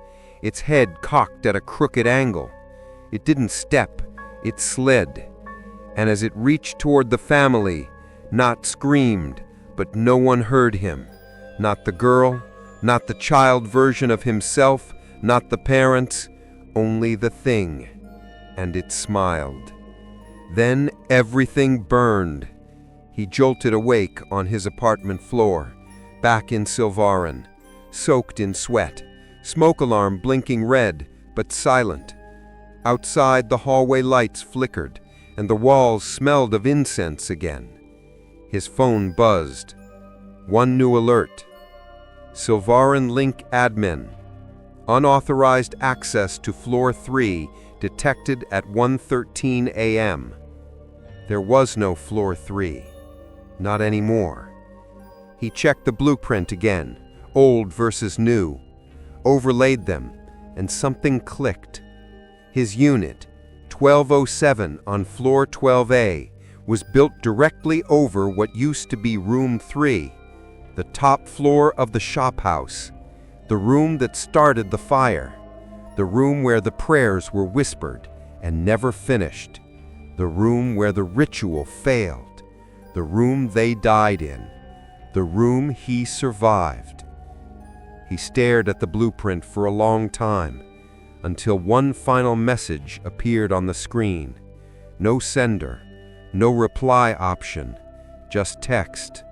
its head cocked at a crooked angle. It didn't step, it slid. And as it reached toward the family, Nat screamed, but no one heard him. Not the girl, not the child version of himself, not the parents, only the thing. And it smiled. Then everything burned. He jolted awake on his apartment floor, back in Silvarin, soaked in sweat, smoke alarm blinking red, but silent. Outside, the hallway lights flickered, and the walls smelled of incense again. His phone buzzed. One new alert. Silvarin Link admin. Unauthorized access to floor 3 detected at 1:13 a.m. There was no floor 3. Not anymore. He checked the blueprint again, old versus new, overlaid them, and something clicked. His unit, 1207 on floor 12A, was built directly over what used to be room 3, the top floor of the shop house, the room that started the fire, the room where the prayers were whispered and never finished, the room where the ritual failed, the room they died in, the room he survived. He stared at the blueprint for a long time, until one final message appeared on the screen. No sender, no reply option, just text.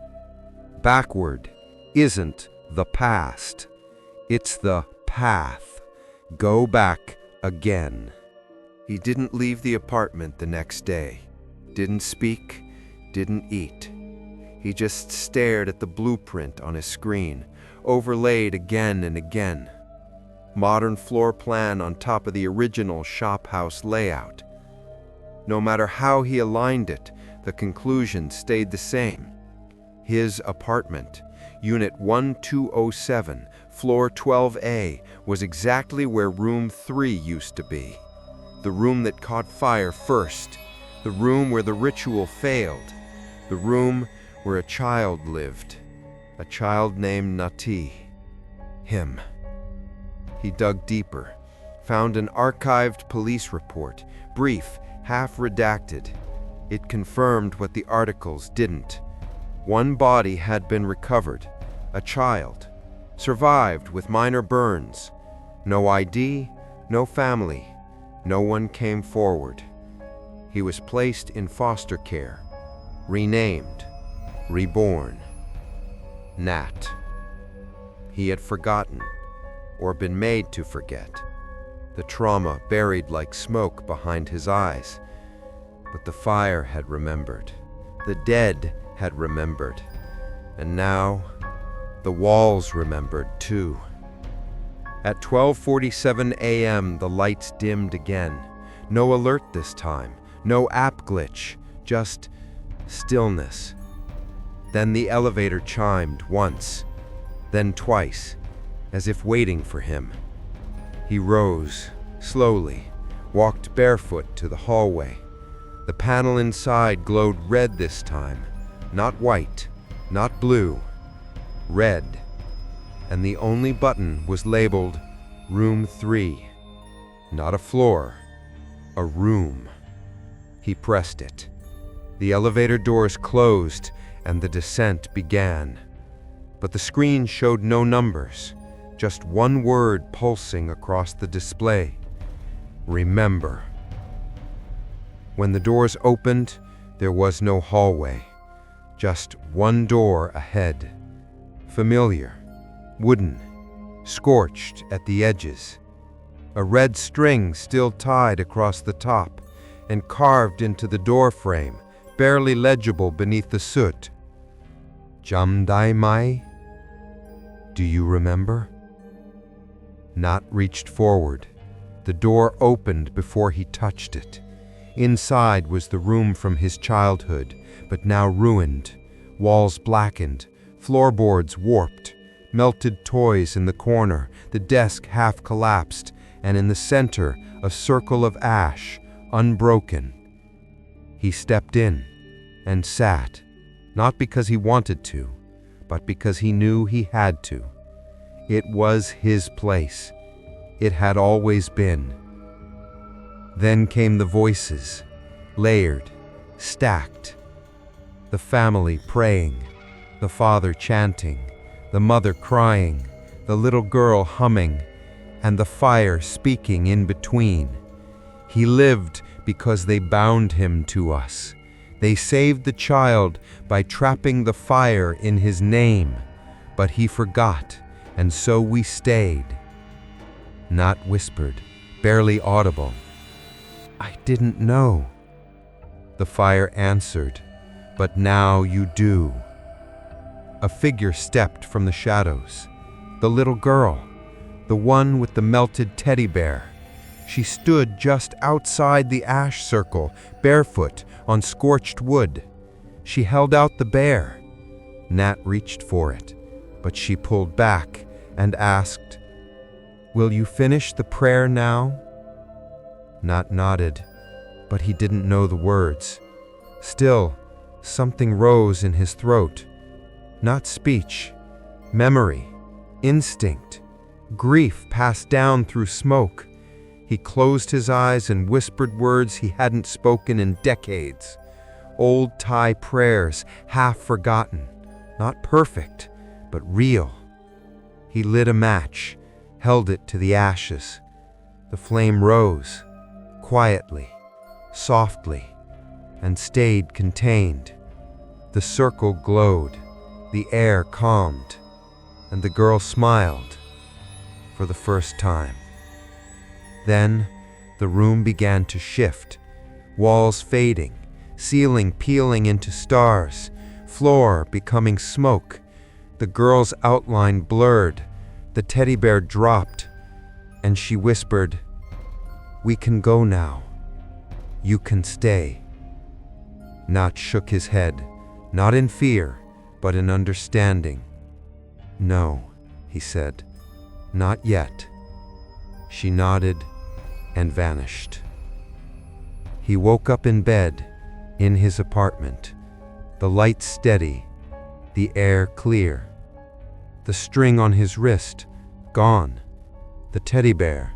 Backward isn't the past. It's the path. Go back again. He didn't leave the apartment the next day. Didn't speak, didn't eat. He just stared at the blueprint on his screen, overlaid again and again. Modern floor plan on top of the original shop house layout. No matter how he aligned it, the conclusion stayed the same. His apartment, Unit 1207, floor 12A, was exactly where room 3 used to be. The room that caught fire first, the room where the ritual failed, the room where a child lived, a child named Nati. Him. He dug deeper, found an archived police report, brief, half-redacted. It confirmed what the articles didn't. One body had been recovered, a child, survived with minor burns. No ID, no family, no one came forward. He was placed in foster care, renamed, reborn. Nat. He had forgotten, or been made to forget. The trauma buried like smoke behind his eyes. But the fire had remembered. The dead had remembered. And now, the walls remembered too. At 12:47 a.m., the lights dimmed again. No alert this time, no app glitch, just stillness. Then the elevator chimed once, then twice, as if waiting for him. He rose, slowly, walked barefoot to the hallway. The panel inside glowed red this time, not white, not blue, red. And the only button was labeled Room 3. Not a floor, a room. He pressed it. The elevator doors closed and the descent began. But the screen showed no numbers, just one word pulsing across the display. Remember. When the doors opened, there was no hallway, Just one door ahead. Familiar, wooden, scorched at the edges. A red string still tied across the top and carved into the door frame, barely legible beneath the soot. Jamdai Mai? Do you remember? Nat reached forward. The door opened before he touched it. Inside was the room from his childhood, but now ruined, walls blackened, floorboards warped, melted toys in the corner, the desk half collapsed, and in the center, a circle of ash, unbroken. He stepped in and sat, not because he wanted to, but because he knew he had to. It was his place. It had always been. Then came the voices, layered, stacked. The family praying, the father chanting, the mother crying, the little girl humming, and the fire speaking in between. He lived because they bound him to us. They saved the child by trapping the fire in his name, but he forgot, and so we stayed. Nat whispered, barely audible, "I didn't know." The fire answered, "But now you do." A figure stepped from the shadows. The little girl, the one with the melted teddy bear. She stood just outside the ash circle, barefoot on scorched wood. She held out the bear. Nat reached for it, but she pulled back and asked, "Will you finish the prayer now?" Nat nodded, but he didn't know the words. Still, something rose in his throat. Not speech, memory, instinct, grief passed down through smoke. He closed his eyes and whispered words he hadn't spoken in decades. Old Thai prayers, half forgotten, not perfect, but real. He lit a match, held it to the ashes. The flame rose, quietly, softly, and stayed contained. The circle glowed, the air calmed, and the girl smiled for the first time. Then the room began to shift, walls fading, ceiling peeling into stars, floor becoming smoke. The girl's outline blurred, the teddy bear dropped, and she whispered, "We can go now. You can stay." Nat shook his head, not in fear, but in understanding. "No," he said, "not yet." She nodded and vanished. He woke up in bed, in his apartment, the light steady, the air clear. The string on his wrist, gone. The teddy bear,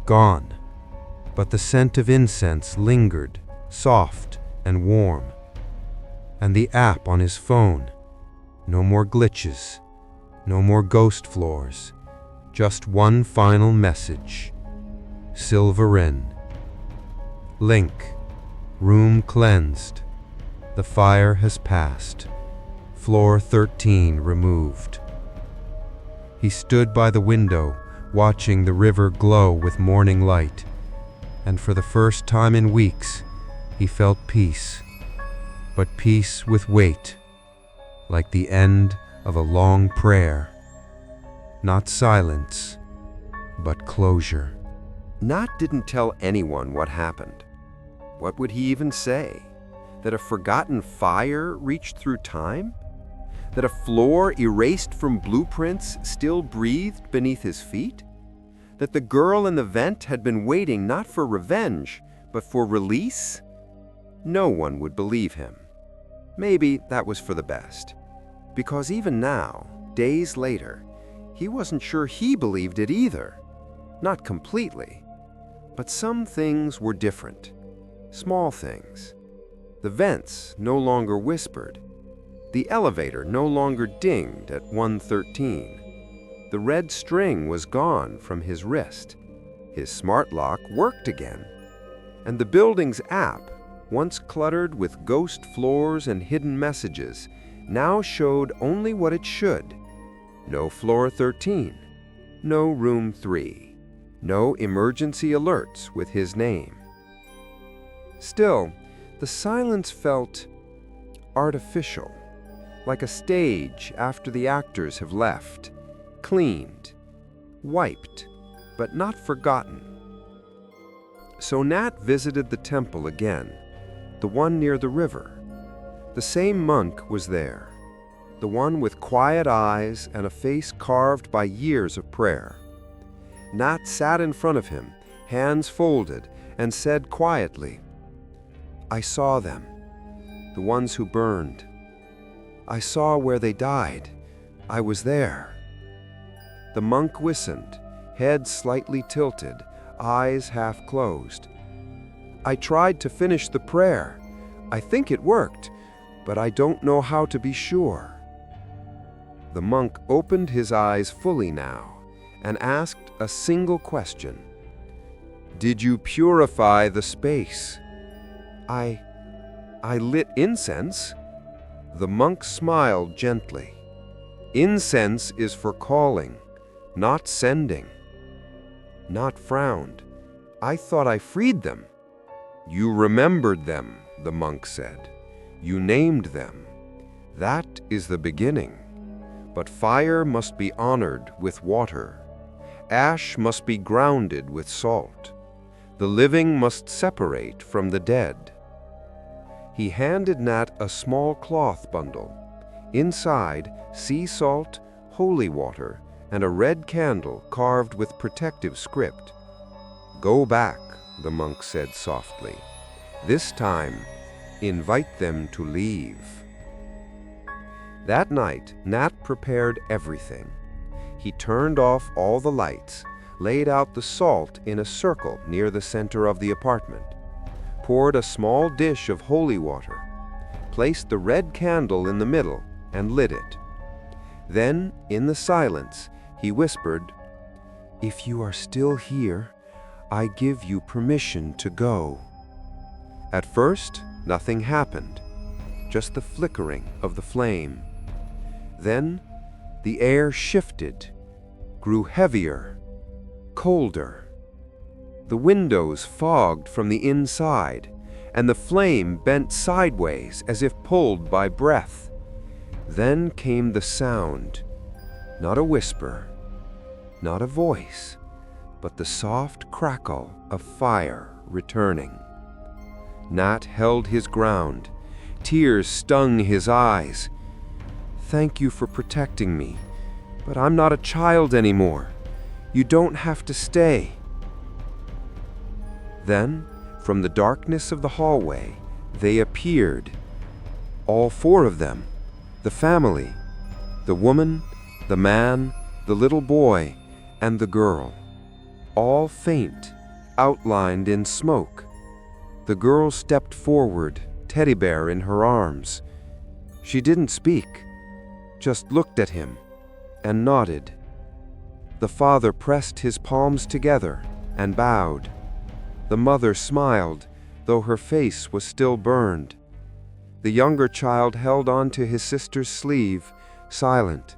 gone. But the scent of incense lingered, soft and warm. And the app on his phone, no more glitches, no more ghost floors, just one final message. Silverin. Link. Room cleansed. The fire has passed. Floor 13 removed. He stood by the window, watching the river glow with morning light, and for the first time in weeks, he felt peace. But peace with weight, like the end of a long prayer. Not silence, but closure. Nat didn't tell anyone what happened. What would he even say? That a forgotten fire reached through time? That a floor erased from blueprints still breathed beneath his feet? That the girl in the vent had been waiting not for revenge, but for release? No one would believe him. Maybe that was for the best. Because even now, days later, he wasn't sure he believed it either. Not completely. But some things were different. Small things. The vents no longer whispered. The elevator no longer dinged at 113. The red string was gone from his wrist. His smart lock worked again. And the building's app, once cluttered with ghost floors and hidden messages, now showed only what it should. No floor 13, no room 3, no emergency alerts with his name. Still, the silence felt artificial, like a stage after the actors have left, cleaned, wiped, but not forgotten. So Nat visited the temple again, the one near the river. The same monk was there, the one with quiet eyes and a face carved by years of prayer. Nat sat in front of him, hands folded, and said quietly, "I saw them, the ones who burned. I saw where they died. I was there." The monk listened, head slightly tilted, eyes half closed. "I tried to finish the prayer. I think it worked, but I don't know how to be sure." The monk opened his eyes fully now and asked a single question. "Did you purify the space?" I lit incense." The monk smiled gently. "Incense is for calling, not sending." Nat frowned. "I thought I freed them." "You remembered them," the monk said. "You named them. That is the beginning. But fire must be honored with water. Ash must be grounded with salt. The living must separate from the dead." He handed Nat a small cloth bundle. Inside, sea salt, holy water, and a red candle carved with protective script. "Go back," the monk said softly. "This time, invite them to leave." That night, Nat prepared everything. He turned off all the lights, laid out the salt in a circle near the center of the apartment, poured a small dish of holy water, placed the red candle in the middle, and lit it. Then, in the silence, he whispered, "If you are still here, I give you permission to go." At first, nothing happened, just the flickering of the flame. Then, the air shifted, grew heavier, colder. The windows fogged from the inside, and the flame bent sideways as if pulled by breath. Then came the sound, not a whisper, not a voice, but the soft crackle of fire returning. Nat held his ground. Tears stung his eyes. "Thank you for protecting me, but I'm not a child anymore. You don't have to stay." Then, from the darkness of the hallway, they appeared. All 4 of them, the family, the woman, the man, the little boy, and the girl, all faint, outlined in smoke. The girl stepped forward, teddy bear in her arms. She didn't speak, just looked at him and nodded. The father pressed his palms together and bowed. The mother smiled, though her face was still burned. The younger child held on to his sister's sleeve, silent.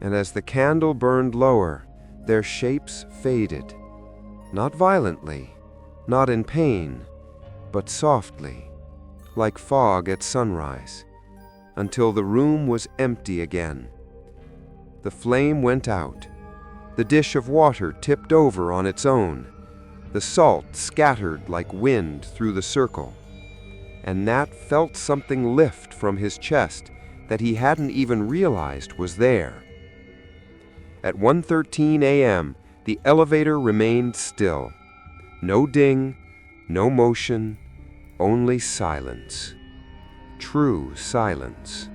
And as the candle burned lower, their shapes faded. Not violently, not in pain, but softly, like fog at sunrise, until the room was empty again. The flame went out. The dish of water tipped over on its own. The salt scattered like wind through the circle. And Nat felt something lift from his chest that he hadn't even realized was there. At 1:13 a.m., the elevator remained still. No ding, no motion, only silence. True silence.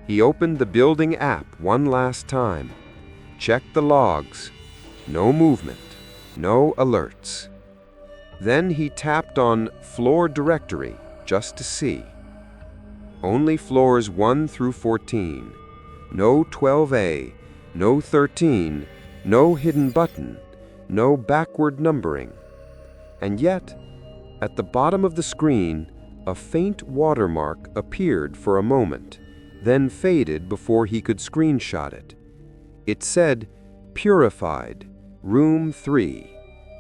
He opened the building app one last time, checked the logs. No movement, no alerts. Then he tapped on Floor Directory just to see. Only floors 1 through 14. No 12A, no 13, no hidden button, no backward numbering. And yet, at the bottom of the screen, a faint watermark appeared for a moment, then faded before he could screenshot it. It said, "Purified, room 3,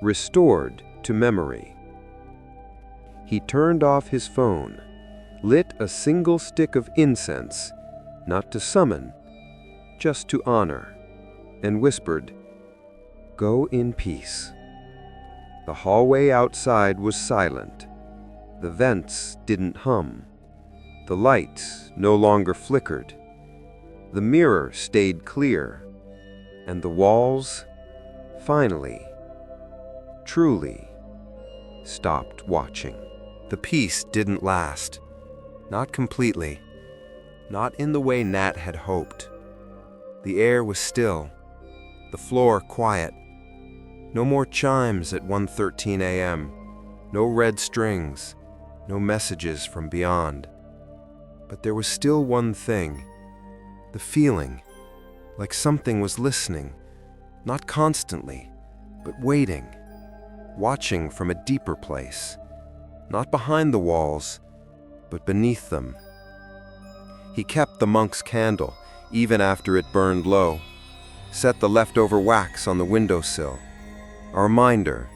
restored to memory." He turned off his phone, lit a single stick of incense, not to summon, just to honor, and whispered, "Go in peace." The hallway outside was silent. The vents didn't hum. The lights no longer flickered. The mirror stayed clear. And the walls, finally, truly, stopped watching. The peace didn't last. Not completely. Not in the way Nat had hoped. The air was still. The floor quiet. No more chimes at 1:13 a.m. No red strings. No messages from beyond. But there was still one thing. The feeling. Like something was listening. Not constantly, but waiting. Watching from a deeper place. Not behind the walls, but beneath them. He kept the monk's candle, even after it burned low. Set the leftover wax on the windowsill. A reminder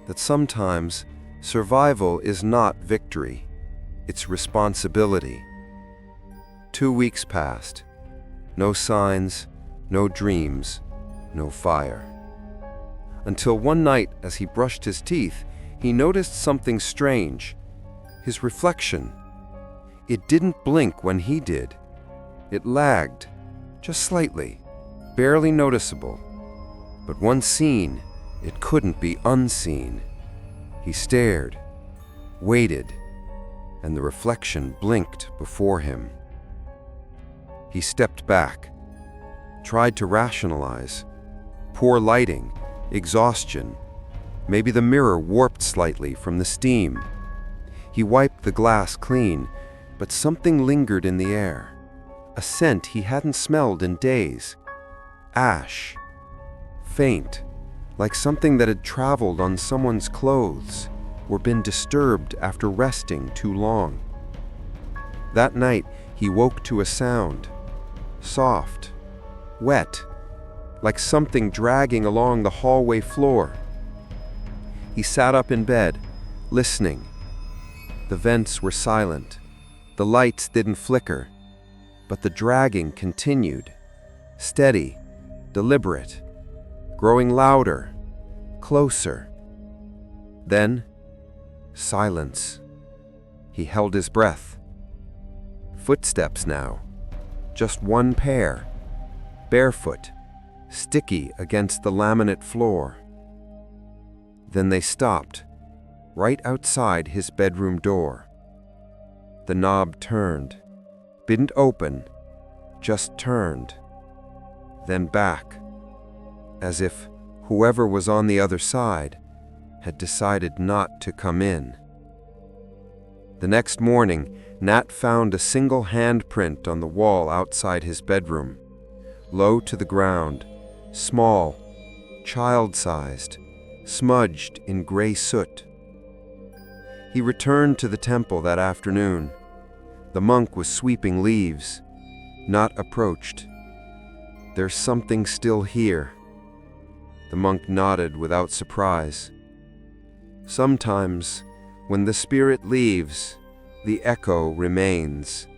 that sometimes survival is not victory, it's responsibility. 2 weeks passed. No signs, no dreams, no fire. Until one night, as he brushed his teeth, he noticed something strange. His reflection. It didn't blink when he did. It lagged, just slightly, barely noticeable. But once seen, it couldn't be unseen. He stared, waited, and the reflection blinked before him. He stepped back, tried to rationalize. Poor lighting, exhaustion. Maybe the mirror warped slightly from the steam. He wiped the glass clean, but something lingered in the air. A scent he hadn't smelled in days. Ash. Faint, like something that had traveled on someone's clothes or been disturbed after resting too long. That night, he woke to a sound. Soft, wet, like something dragging along the hallway floor. He sat up in bed, listening. The vents were silent. The lights didn't flicker, but the dragging continued. Steady, deliberate, growing louder, closer. Then, silence. He held his breath. Footsteps now. Just one pair, barefoot, sticky against the laminate floor. Then they stopped, right outside his bedroom door. The knob turned, didn't open, just turned, then back, as if whoever was on the other side had decided not to come in. The next morning, Nat found a single handprint on the wall outside his bedroom, low to the ground, small, child-sized, smudged in gray soot. He returned to the temple that afternoon. The monk was sweeping leaves, not approached. "There's something still here." The monk nodded without surprise. Sometimes, when the spirit leaves, the echo remains.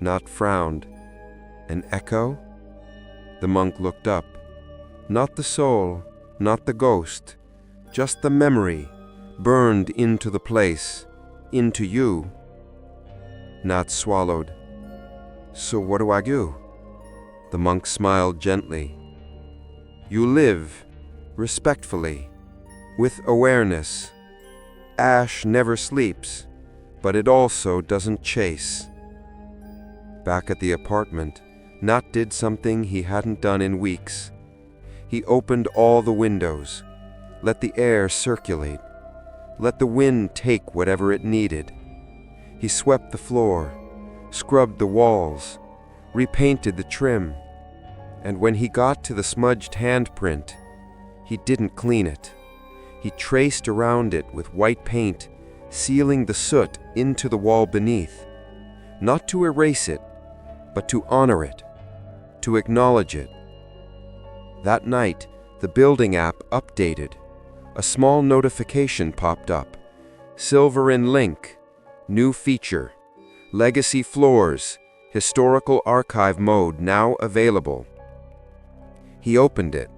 Not frowned. An echo? The monk looked up. Not the soul, not the ghost, just the memory, burned into the place, into you. Nat swallowed. "So what do I do?" The monk smiled gently. "You live, respectfully, with awareness. Ash never sleeps, but it also doesn't chase." Back at the apartment, Nat did something he hadn't done in weeks. He opened all the windows, let the air circulate, let the wind take whatever it needed. He swept the floor, scrubbed the walls, repainted the trim, and when he got to the smudged handprint, he didn't clean it. He traced around it with white paint, sealing the soot into the wall beneath, not to erase it, but to honor it, to acknowledge it. That night, the building app updated. A small notification popped up. Silver in link, new feature, legacy floors, historical archive mode now available. He opened it.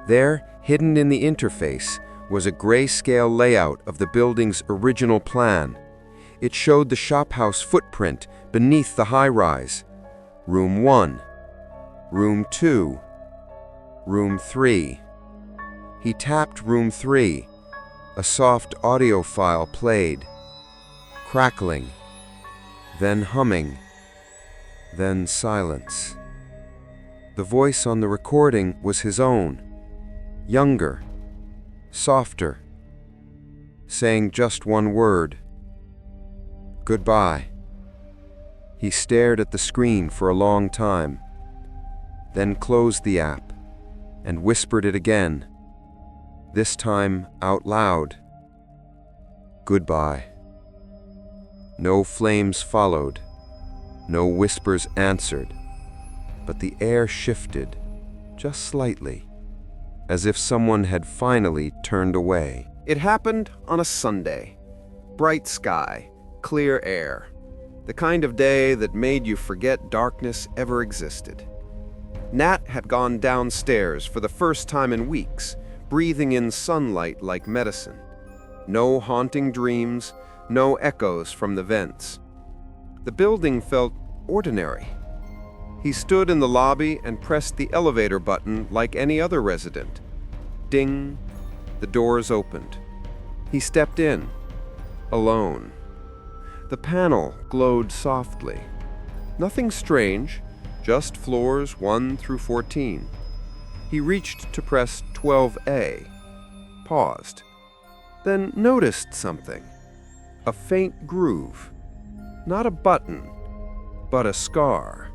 There, hidden in the interface, was a grayscale layout of the building's original plan. It showed the shophouse footprint beneath the high-rise. Room 1, Room 2, Room 3. He tapped Room 3. A soft audio file played, crackling, then humming, then silence. The voice on the recording was his own, younger, softer, saying just one word: goodbye. He stared at the screen for a long time, then closed the app and whispered it again, this time out loud. Goodbye. No flames followed, no whispers answered, but the air shifted, just slightly, as if someone had finally turned away. It happened on a Sunday. Bright sky, clear air. The kind of day that made you forget darkness ever existed. Nat had gone downstairs for the first time in weeks, breathing in sunlight like medicine. No haunting dreams, no echoes from the vents. The building felt ordinary. He stood in the lobby and pressed the elevator button like any other resident. Ding, the doors opened. He stepped in, alone. The panel glowed softly. Nothing strange, just floors 1 through 14. He reached to press 12A, paused, then noticed something. A faint groove. Not a button, but a scar,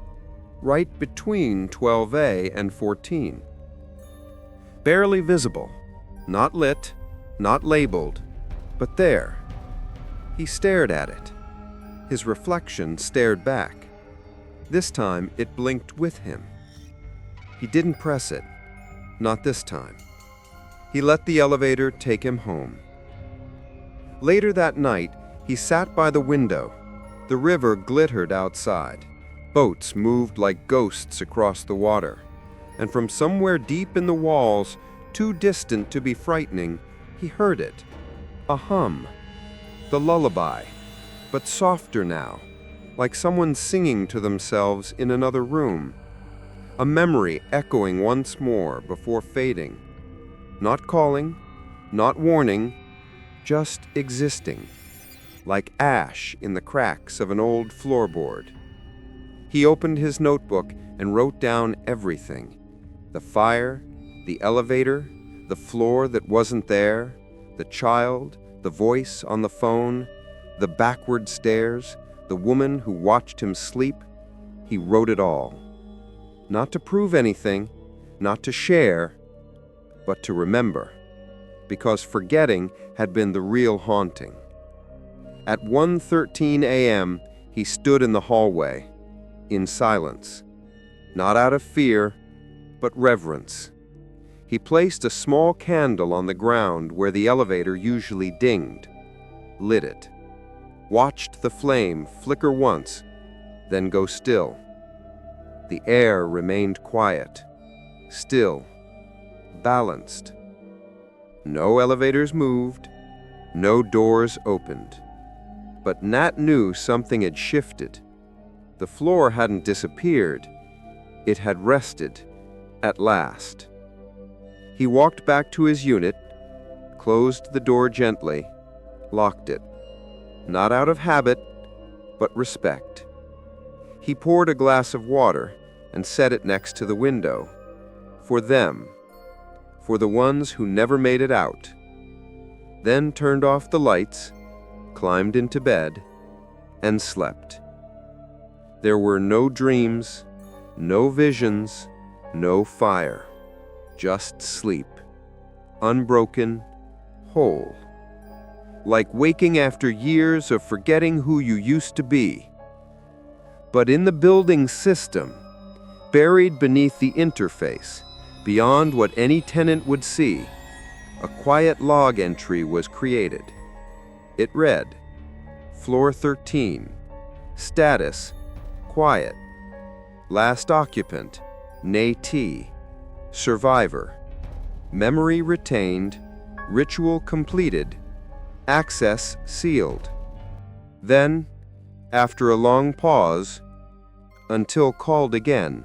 right between 12A and 14. Barely visible, not lit, not labeled, but there. He stared at it. His reflection stared back. This time it blinked with him. He didn't press it, not this time. He let the elevator take him home. Later that night, he sat by the window. The river glittered outside. Boats moved like ghosts across the water. And from somewhere deep in the walls, too distant to be frightening, he heard it. A hum. The lullaby, but softer now, like someone singing to themselves in another room. A memory echoing once more before fading. Not calling, not warning, just existing, like ash in the cracks of an old floorboard. He opened his notebook and wrote down everything. The fire, the elevator, the floor that wasn't there, the child, the voice on the phone, the backward stairs, the woman who watched him sleep. He wrote it all. Not to prove anything, not to share, but to remember, because forgetting had been the real haunting. At 1:13 a.m., he stood in the hallway, in silence, not out of fear, but reverence. He placed a small candle on the ground where the elevator usually dinged, lit it, watched the flame flicker once, then go still. The air remained quiet, still, balanced. No elevators moved, no doors opened. But Nat knew something had shifted. The floor hadn't disappeared. It had rested, at last. He walked back to his unit, closed the door gently, locked it. Not out of habit, but respect. He poured a glass of water and set it next to the window. For them. For the ones who never made it out. Then turned off the lights, climbed into bed, and slept. There were no dreams, no visions, no fire. Just sleep. Unbroken, whole. Like waking after years of forgetting who you used to be. But in the building system, buried beneath the interface, beyond what any tenant would see, a quiet log entry was created. It read, Floor 13, status, quiet, last occupant, Nay T, survivor, memory retained, ritual completed, access sealed. Then, after a long pause, until called again.